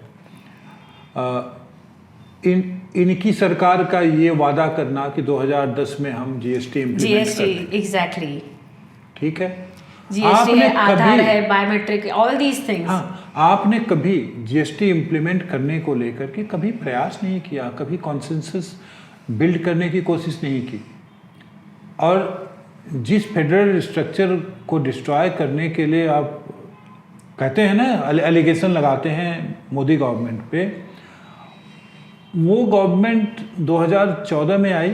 इनकी सरकार का ये वादा करना कि 2010 में हम जीएसटी इम्प्लीमेंट कर देंगे। एग्जैक्टली, ठीक है। जीएसटी है, आधार है, बायोमेट्रिक, ऑल दीज थिंग्स। हाँ, आपने कभी जीएसटी इम्प्लीमेंट करने को लेकर के कभी प्रयास नहीं किया, कभी कॉन्सेंसस बिल्ड करने की कोशिश नहीं की। और जिस फेडरल स्ट्रक्चर को डिस्ट्रॉय करने के लिए आप कहते हैं ना, एलिगेशन लगाते हैं मोदी गवर्नमेंट पे, वो गवर्नमेंट 2014 में आई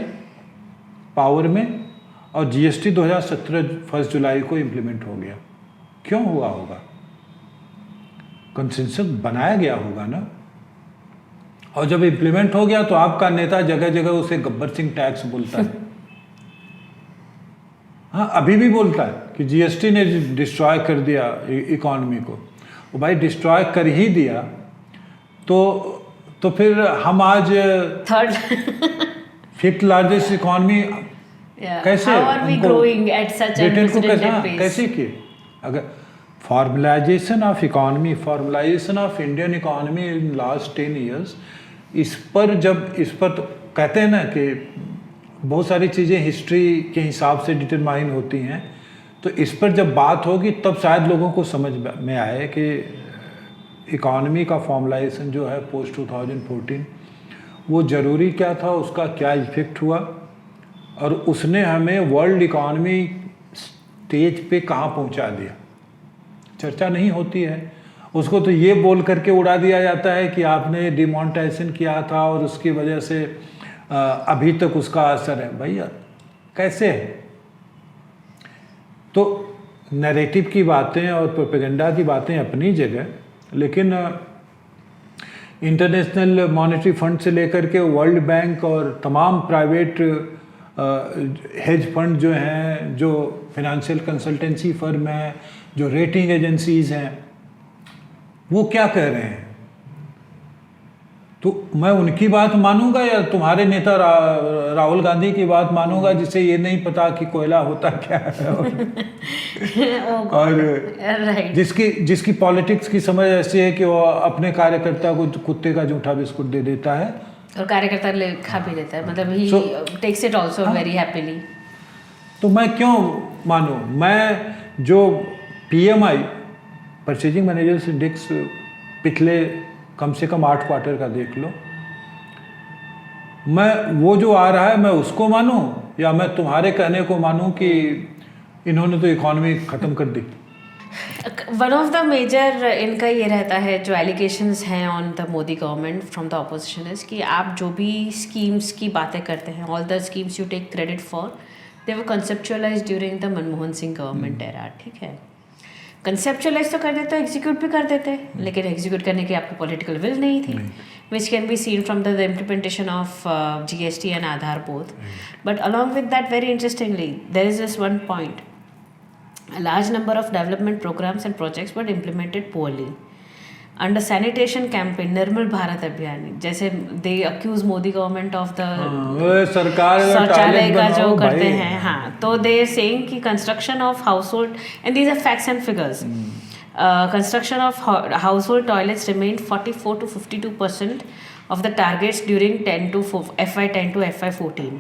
पावर में और जीएसटी 2017 1 जुलाई को इम्प्लीमेंट हो गया। क्यों हुआ होगा? कंसेंसस बनाया गया होगा ना। और जब इम्प्लीमेंट हो गया तो आपका नेता जगह जगह उसे गब्बर सिंह टैक्स बोलता है। हाँ, अभी भी बोलता है कि जीएसटी ने डिस्ट्रॉय कर दिया इकॉनमी को। वो भाई डिस्ट्रॉय कर ही दिया तो फिर हम आज थर्ड 5th लार्जेस्ट इकॉनमी कैसे ब्रिटेन को कैसे किए? अगर formalisation of economy, formalisation of Indian economy in last 10 years, इस पर तो कहते हैं ना कि बहुत सारी चीज़ें हिस्ट्री के हिसाब से डिटरमाइन होती हैं, तो इस पर जब बात होगी तब शायद लोगों को समझ में आए कि इकॉनमी का फॉर्मलाइजेशन जो है पोस्ट 2014 वो ज़रूरी क्या था, उसका क्या इफेक्ट हुआ और उसने हमें वर्ल्ड इकॉनमी स्टेज पे कहाँ पहुँचा दिया। चर्चा नहीं होती है। उसको तो ये बोल करके उड़ा दिया जाता है कि आपने डिमोनेटाइजेशन किया था और उसकी वजह से अभी तक उसका असर है। भैया कैसे है? तो नैरेटिव की बातें और प्रोपेगेंडा की बातें अपनी जगह, लेकिन इंटरनेशनल मॉनेटरी फंड से लेकर के वर्ल्ड बैंक और तमाम प्राइवेट हेज फंड जो हैं, जो फिनेंशियल कंसल्टेंसी फर्म हैं, जो रेटिंग एजेंसीज हैं, वो क्या कह रहे हैं? तो मैं उनकी बात मानूंगा या तुम्हारे नेता राहुल गांधी की बात मानूंगा, जिसे ये नहीं पता कि कोयला होता क्या है और जिसकी पॉलिटिक्स की समझ ऐसी है कि वो अपने कार्यकर्ता को कुत्ते का जूठा बिस्कुट दे देता है और कार्यकर्ता खा भी लेता है, मतलब he takes it also very happily. तो मैं क्यों मानूं? मैं जो PMI परचेजिंग मैनेजर्स इंडेक्स पिछले कम से कम 8 क्वार्टर का देख लो, मैं वो जो आ रहा है मैं उसको मानूं या मैं तुम्हारे कहने को मानूं कि इन्होंने तो इकॉनमी ख़त्म कर दी? वन ऑफ द मेजर इनका ये रहता है, जो एलिगेशंस हैं on the Modi government from the opposition is कि आप जो भी स्कीम्स की बातें करते हैं, all the schemes you take credit for, they were conceptualised during the Manmohan Singh government era. ठीक है, कंसेप्चुअलाइज तो कर देते, एग्जीक्यूट भी कर देते, लेकिन एग्जीक्यूट करने की आपकी पॉलिटिकल विल नहीं थी, which can be seen from the implementation of GST and Aadhaar both. But along with that, very interestingly, there is this one point: a large number of development programs and projects were implemented poorly. Under sanitation campaign Nirmal Bharat Abhiyan, जैसे they accuse Modi government of the सरकार शौचालय का जो बनाओ करते भाई। हैं, हाँ, तो दे सेइंग कि construction of household, and these are facts and figures, construction of household toilets remained 44 to 52% of the targets during FY10 to FY14.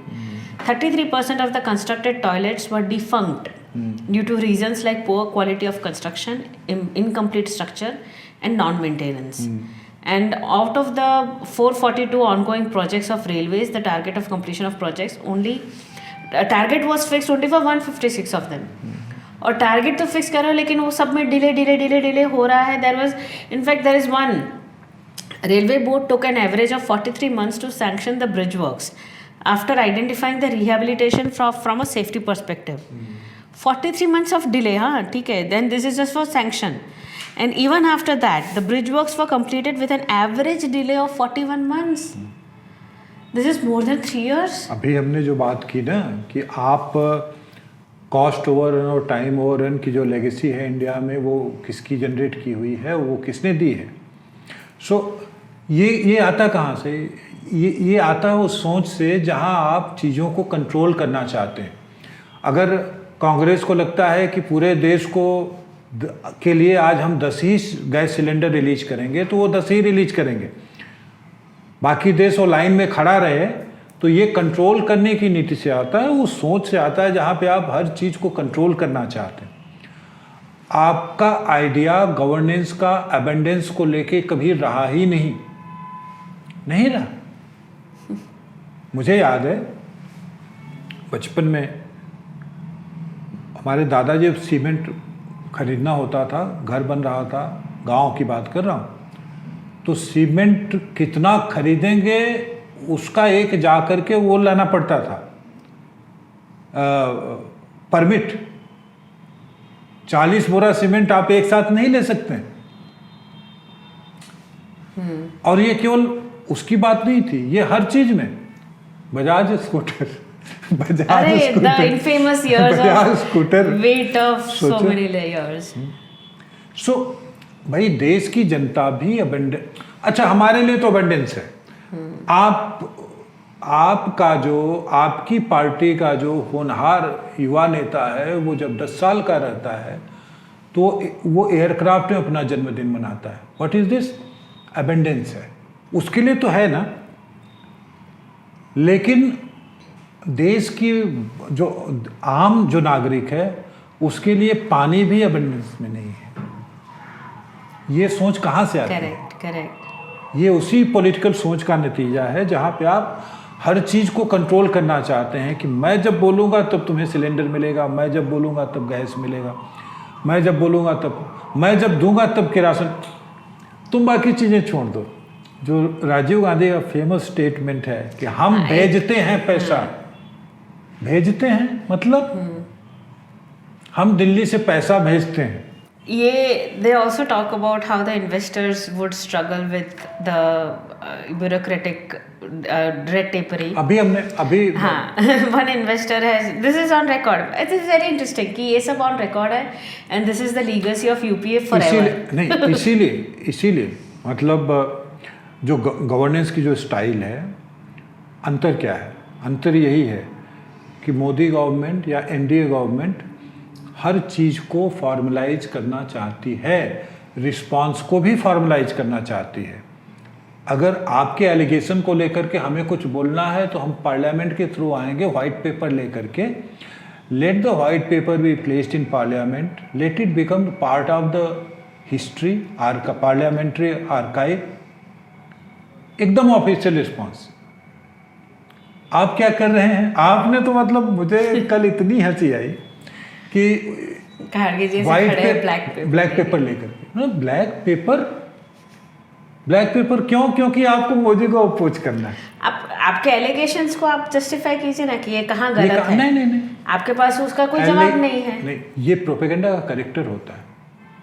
33% of the constructed toilets were defunct due to reasons like poor quality of construction, incomplete structure, and non-maintenance. And out of the 442 ongoing projects of railways, the target of completion of projects target was fixed only for 156 of them. और target तो fix करो, लेकिन वो सब में delay हो रहा है. There was in fact there is one railway board took an average of 43 months to sanction the bridge works after identifying the rehabilitation from a safety perspective. 43 months of delay, हाँ ठीक है, then this is just for sanction, and even after that the bridge works were completed with an average delay of 41 months. This is more than 3 years. अभी हमने जो बात की ना कि आप कॉस्ट ओवररन और टाइम ओवररन की जो लेगेसी है इंडिया में, वो किसकी जनरेट की हुई है, वो किसने दी है. सो ये आता कहाँ से? ये आता है उस सोच से जहाँ आप चीज़ों को कंट्रोल करना चाहते हैं. अगर कांग्रेस को लगता है कि पूरे देश को के लिए आज हम 10 ही गैस सिलेंडर रिलीज करेंगे, तो वो 10 ही रिलीज करेंगे, बाकी देश वो लाइन में खड़ा रहे. तो ये कंट्रोल करने की नीति से आता है, उस सोच से आता है जहाँ पे आप हर चीज़ को कंट्रोल करना चाहते हैं. आपका आइडिया गवर्नेंस का एबेंडेंस को लेके कभी रहा ही नहीं रहा. मुझे याद है बचपन में हमारे दादाजी सीमेंट खरीदना होता था, घर बन रहा था, गांव की बात कर रहा हूँ, तो सीमेंट कितना खरीदेंगे उसका एक जा कर के वो लाना पड़ता था परमिट. 40 बोरा सीमेंट आप एक साथ नहीं ले सकते. और ये केवल उसकी बात नहीं थी, ये हर चीज में. Bajaj scooter the infamous years of scooter, weight of so many layers. सो भाई देश की जनता भी अच्छा, हमारे लिए तो अबंडेंस है. आपका जो आपकी पार्टी का जो होनहार युवा नेता है, वो जब 10 साल का रहता है तो वो एयरक्राफ्ट में अपना जन्मदिन मनाता है. What is this? अबंडेंस है, उसके लिए तो है ना. लेकिन देश की जो आम जो नागरिक है, उसके लिए पानी भी अबंडेंस में नहीं है. ये सोच कहाँ से आती है? करेक्ट. ये उसी पॉलिटिकल सोच का नतीजा है जहाँ पे आप हर चीज़ को कंट्रोल करना चाहते हैं कि मैं जब बोलूँगा तब तुम्हें सिलेंडर मिलेगा, मैं जब बोलूँगा तब गैस मिलेगा, मैं जब बोलूँगा तब, मैं जब दूंगा तब किरासन. तुम बाकी चीज़ें छोड़ दो. जो राजीव गांधी का फेमस स्टेटमेंट है कि हम भेजते हैं पैसा, भेजते हैं मतलब हम दिल्ली से पैसा भेजते हैं. They also talk about how the investors would struggle with the bureaucratic red tapery. हाँ, one investor has, this is on record. It is very interesting कि ये सब on record है, and this is the legacy of UPA forever. इसीलिए मतलब जो governance की जो स्टाइल है, अंतर क्या है? अंतर यही है कि मोदी गवर्नमेंट या एनडीए गवर्नमेंट हर चीज़ को फॉर्मलाइज करना चाहती है, रिस्पांस को भी फॉर्मलाइज करना चाहती है. अगर आपके एलिगेशन को लेकर के हमें कुछ बोलना है तो हम पार्लियामेंट के थ्रू आएंगे व्हाइट पेपर लेकर के. Let the white paper be placed in parliament, let it become part of the history, parliamentary archive. एकदम ऑफिशियल रिस्पांस. आप क्या कर रहे हैं? आपने तो मतलब मुझे कल इतनी हंसी आई कि ब्लैक पेपर लेकर के. ब्लैक पेपर क्यों? क्योंकि आपको मोदी को अपोज करना है. आपके एलिगेशंस को आप जस्टिफाई कीजिए ना कि ये कहाँ गलत है. नहीं, आपके पास उसका कोई जवाब नहीं है. नहीं, ये प्रोपेगेंडा का करेक्टर होता है.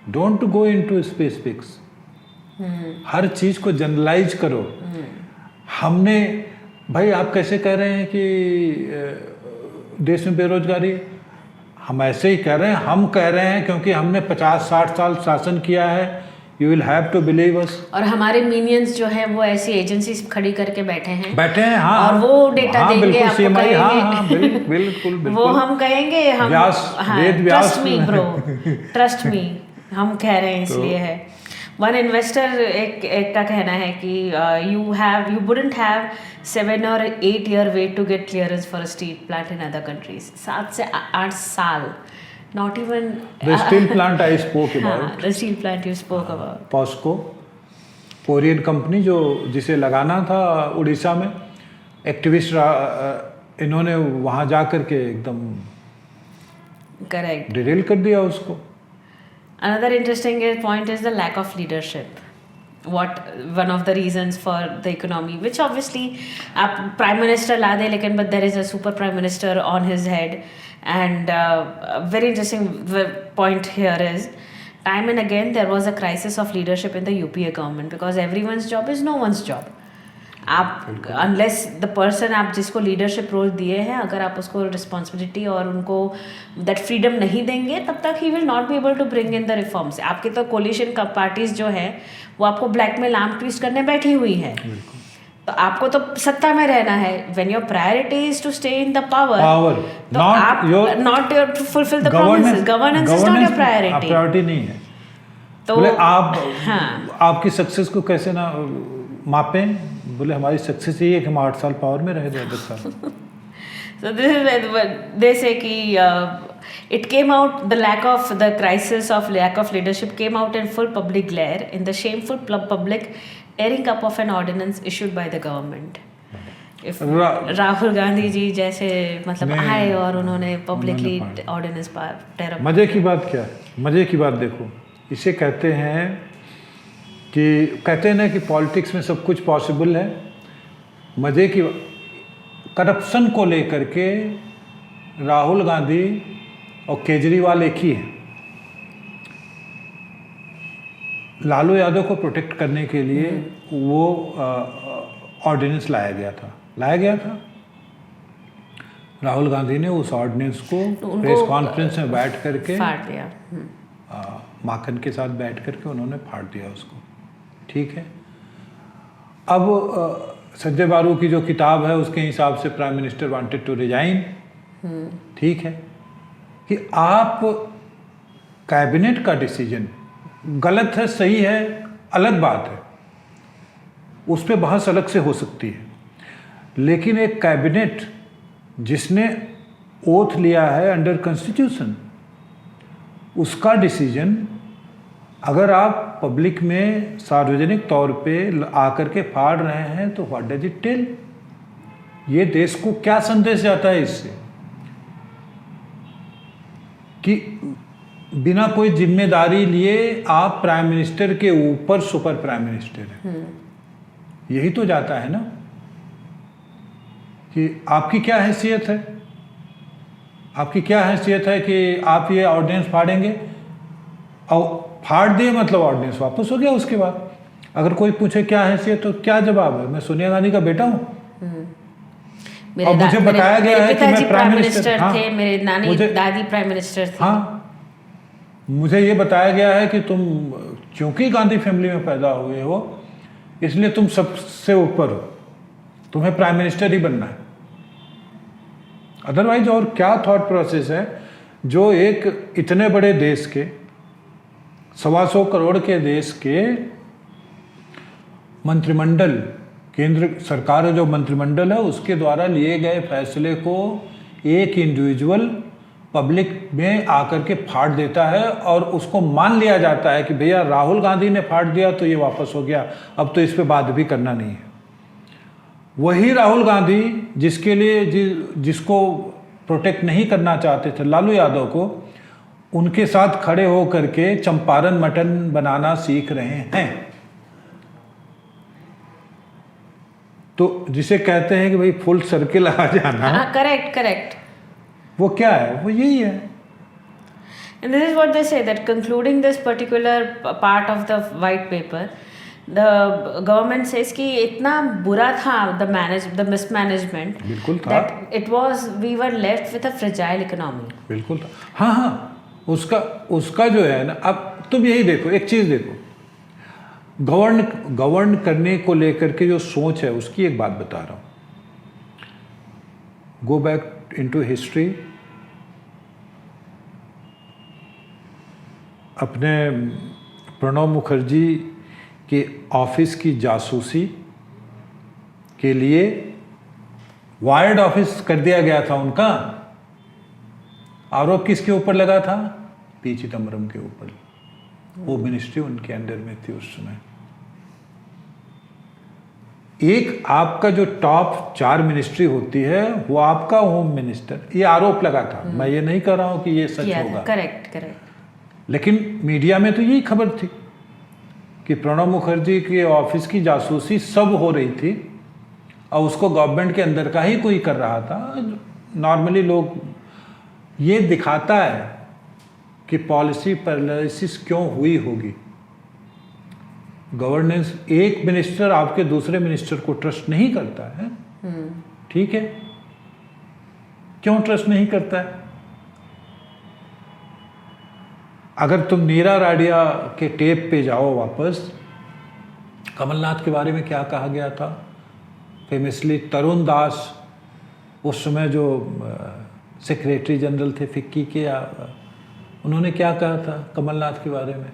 Don't go into specifics. हर चीज को जनरलाइज करो. हमने भाई, आप कैसे कह रहे हैं कि देश में बेरोजगारी? हम ऐसे ही कह रहे हैं. हम कह रहे हैं क्योंकि हमने 50-60 साल शासन किया है, you will have to believe us. और हमारे मिनियंस जो हैं वो ऐसी एजेंसीज खड़ी करके बैठे हैं, हाँ, और वो डेटा हाँ, देंगे बिल्कुल, आपको, CMI, हाँ, कहेंगे हाँ, बिल्कुल वो हम कहेंगे, हम Vyas, Ved Vyas trust me bro, trust me, हम कह रहे हैं इसलिए है। वन इन्वेस्टर एक का कहना है कि you wouldn't have 7 or 8 year wait to get clearance for a steel plant in other countries. 7 से 8 साल, not even the steel plant I spoke हाँ, about, the steel plant you spoke about, POSCO Korean company जो जिसे लगाना था उड़ीसा में, activist इन्होंने वहाँ जा कर के एकदम correct. डिरेल कर दिया उसको। Another interesting point is the lack of leadership. One of the reasons for the economy, which obviously आप prime minister ला दे, लेकिन but there is a super prime minister on his head, and a very interesting point here is time and again there was a crisis of leadership in the UPA government because everyone's job is no one's job. आप unless the person आप जिसको leadership role दिए हैं, अगर आप उसको responsibility और उनको दैट फ्रीडम नहीं देंगे, तब तक ही will not be able to bring in the reforms. आपके तो कोलिशन का पार्टीज जो है वो आपको ब्लैकमेल आर्म ट्विस्ट करने बैठी हुई है, तो आपको तो सत्ता में रहना है। When your priority is to stay in the power, तो आप not your to fulfil the promises, governance is not your priority नहीं है। तो बोले आप आपकी सक्सेस को कैसे ना मापें? बोले हमारी सक्सेस यही है कि हम 8 साल पावर में रहे, 10 साल। So this is they say कि it came out, the crisis of lack of leadership came out in full public glare in the shameful public airing up of an ordinance issued by the government. If Rahul Gandhi ji जैसे मतलब आए और उन्होंने publicly ordinance पास। मजे की बात क्या है? मजे की बात देखो, इसे कहते हैं ना कि पॉलिटिक्स में सब कुछ पॉसिबल है। मजे की करप्शन को लेकर के राहुल गांधी और केजरीवाल एक ही है। लालू यादव को प्रोटेक्ट करने के लिए वो ऑर्डिनेंस लाया गया था। राहुल गांधी ने उस ऑर्डिनेंस को प्रेस कॉन्फ्रेंस में बैठ करके फाड़ दिया, माखन के साथ बैठ करके उन्होंने फाड़ दिया उसको। ठीक है, अब संजय बारू की जो किताब है उसके हिसाब से prime minister wanted to resign. ठीक है कि आप कैबिनेट का डिसीजन गलत है सही है अलग बात है, उस पर बहस अलग से हो सकती है, लेकिन एक कैबिनेट जिसने ओथ लिया है अंडर कॉन्स्टिट्यूशन, उसका डिसीजन अगर आप पब्लिक में सार्वजनिक तौर पे आकर के फाड़ रहे हैं तो व्हाट डज इट टेल? ये देश को क्या संदेश जाता है इससे कि बिना कोई जिम्मेदारी लिए आप प्राइम मिनिस्टर के ऊपर सुपर प्राइम मिनिस्टर हैं? यही तो जाता है ना कि आपकी क्या हैसियत है? आपकी क्या हैसियत है कि आप ये ऑर्डिनेंस फाड़ेंगे? और फाड़ दिए मतलब ऑर्डिनेंस वापस हो गया। उसके बाद अगर कोई पूछे क्या हैसियत, तो क्या जवाब है? मैं सोनिया गांधी का बेटा हूँ और मुझे बताया गया है कि मैं प्राइम मिनिस्टर थे, मेरे नानी दादी प्राइम मिनिस्टर थे। हाँ, मुझे ये बताया गया है कि तुम क्योंकि गांधी फैमिली में पैदा हुए हो इसलिए तुम सबसे ऊपर हो, तुम्हें प्राइम मिनिस्टर ही बनना है। अदरवाइज और क्या थॉट प्रोसेस है जो एक इतने बड़े देश के 125 करोड़ के देश के मंत्रिमंडल, केंद्र सरकार जो मंत्रिमंडल है उसके द्वारा लिए गए फैसले को एक इंडिविजुअल पब्लिक में आकर के फाड़ देता है और उसको मान लिया जाता है कि भैया राहुल गांधी ने फाड़ दिया तो ये वापस हो गया, अब तो इस पे बात भी करना नहीं है। वही राहुल गांधी जिसके लिए जिसको प्रोटेक्ट नहीं करना चाहते थे लालू यादव को, उनके साथ खड़े होकर के चंपारण मटन बनाना सीख रहे हैं। तो जिसे कहते हैं कि भाई फुल सर्किल आ जाना, करेक्ट, वो क्या है? वो यही है। And this is what they say, that concluding this particular part of the white paper, the government says कि इतना बुरा था the mismanagement, बिल्कुल था, that it was we were left with a fragile economy। बिल्कुल था। हाँ, उसका जो है ना, अब तुम यही देखो, एक चीज देखो, गवर्न करने को लेकर के जो सोच है उसकी एक बात बता रहा हूँ. Go back into history. अपने प्रणब मुखर्जी के ऑफिस की जासूसी के लिए वायर्ड ऑफिस कर दिया गया था उनका. आरोप किसके ऊपर लगा था? पी चिदम्बरम के ऊपर. वो मिनिस्ट्री उनके अंडर में थी उस समय. एक आपका जो टॉप 4 मिनिस्ट्री होती है वो आपका होम मिनिस्टर, ये आरोप लगा था. मैं ये नहीं कर रहा हूं कि ये सच होगा. करेक्ट. लेकिन मीडिया में तो यही खबर थी कि प्रणब मुखर्जी के ऑफिस की जासूसी सब हो रही थी और उसको गवर्नमेंट के अंदर का ही कोई कर रहा था. नॉर्मली लोग ये दिखाता है कि पॉलिसी पैरालिसिस क्यों हुई होगी. गवर्नेंस, एक मिनिस्टर आपके दूसरे मिनिस्टर को ट्रस्ट नहीं करता है, ठीक है, क्यों ट्रस्ट नहीं करता है? अगर तुम नीरा राडिया के टेप पे जाओ वापस, कमलनाथ के बारे में क्या कहा गया था फेमसली. तरुण दास उस समय जो सेक्रेटरी जनरल थे फिक्की के, उन्होंने क्या कहा था कमलनाथ के बारे में?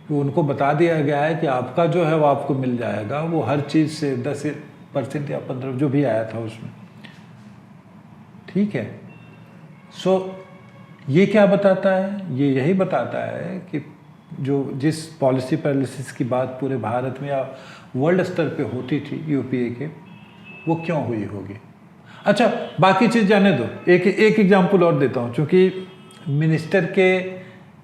कि उनको बता दिया गया है कि आपका जो है वो आपको मिल जाएगा, वो हर चीज़ से 10% या 15 जो भी आया था उसमें, ठीक है. सो ये क्या बताता है? ये यही बताता है कि जो जिस पॉलिसी पैरालिसिस की बात पूरे भारत में या वर्ल्ड स्तर पे होती थी यूपीए के, वो क्यों हुई होगी. अच्छा, बाकी चीज़ जाने दो. एक एग्जांपल और देता हूँ, क्योंकि मिनिस्टर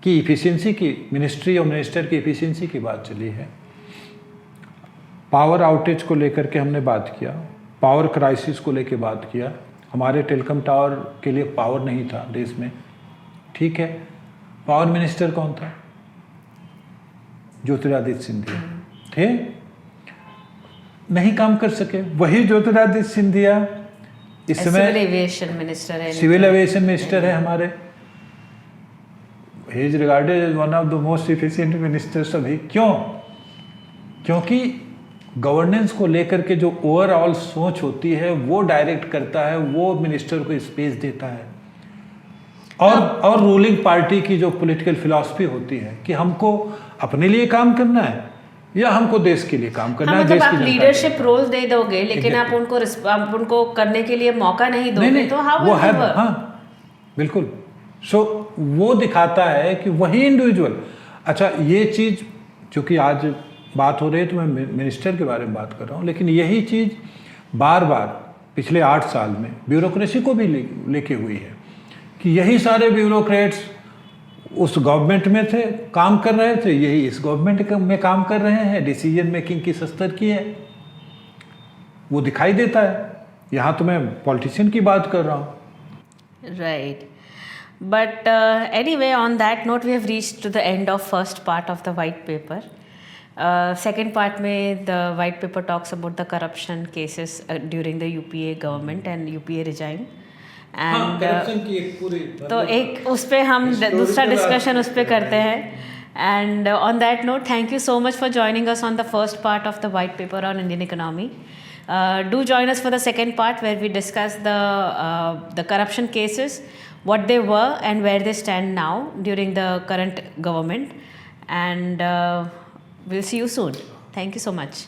की इफ़िशियंसी की, मिनिस्ट्री और मिनिस्टर की इफ़िशियंसी की बात चली है. पावर आउटेज को लेकर के हमने बात किया, पावर क्राइसिस को लेकर बात किया. हमारे टेलीकॉम टावर के लिए पावर नहीं था देश में, ठीक है. पावर मिनिस्टर कौन था? ज्योतिरादित्य सिंधिया थे. नहीं काम कर सके. वही ज्योतिरादित्य सिंधिया इस समय सिविल एविएशन मिनिस्टर है. सिविल एविएशन मिनिस्टर है हमारे. He is regarded as one of the most efficient ministers अभी. क्यों? क्योंकि गवर्नेंस को लेकर के जो ओवरऑल सोच होती है वो डायरेक्ट करता है, वो मिनिस्टर को स्पेस देता है. और रूलिंग पार्टी की जो पॉलिटिकल फिलॉसफी होती है कि हमको अपने लिए काम करना है या हमको देश के लिए काम करना है. मतलब देश आप की लीडरशिप रोल दे दोगे लेकिन आप उनको करने के लिए मौका नहीं दोगे, तो हाउ वो विल है. It work? हाँ, बिल्कुल. सो वो दिखाता है कि वही इंडिविजुअल. अच्छा, ये चीज़ चूँकि आज बात हो रही है तो मैं मिनिस्टर के बारे में बात कर रहा हूँ, लेकिन यही चीज़ बार बार पिछले 8 साल में ब्यूरोक्रेसी को भी लेके हुई है कि यही सारे ब्यूरोक्रेट्स उस गवर्नमेंट में थे, काम कर रहे थे, यही इस गवर्नमेंट में काम कर रहे हैं. डिसीजन मेकिंग की स्तर की है, वो दिखाई देता है. यहाँ तो मैं पॉलिटिशियन की बात कर रहा हूँ. Right. But anyway, on that note, we have reached to the end of first part of the white paper. Second part में the white paper talks about the corruption cases during the UPA government and UPA regime. And corruption की एक पूरी तो एक उस पर हम दूसरा डिस्कशन उस पर करते हैं. And on that note, thank you so much for joining us on the first part of the white paper on Indian economy. Do join us for the second part where we discuss the corruption cases, what they were and where they stand now during the current government. And we'll see you soon. Thank you so much.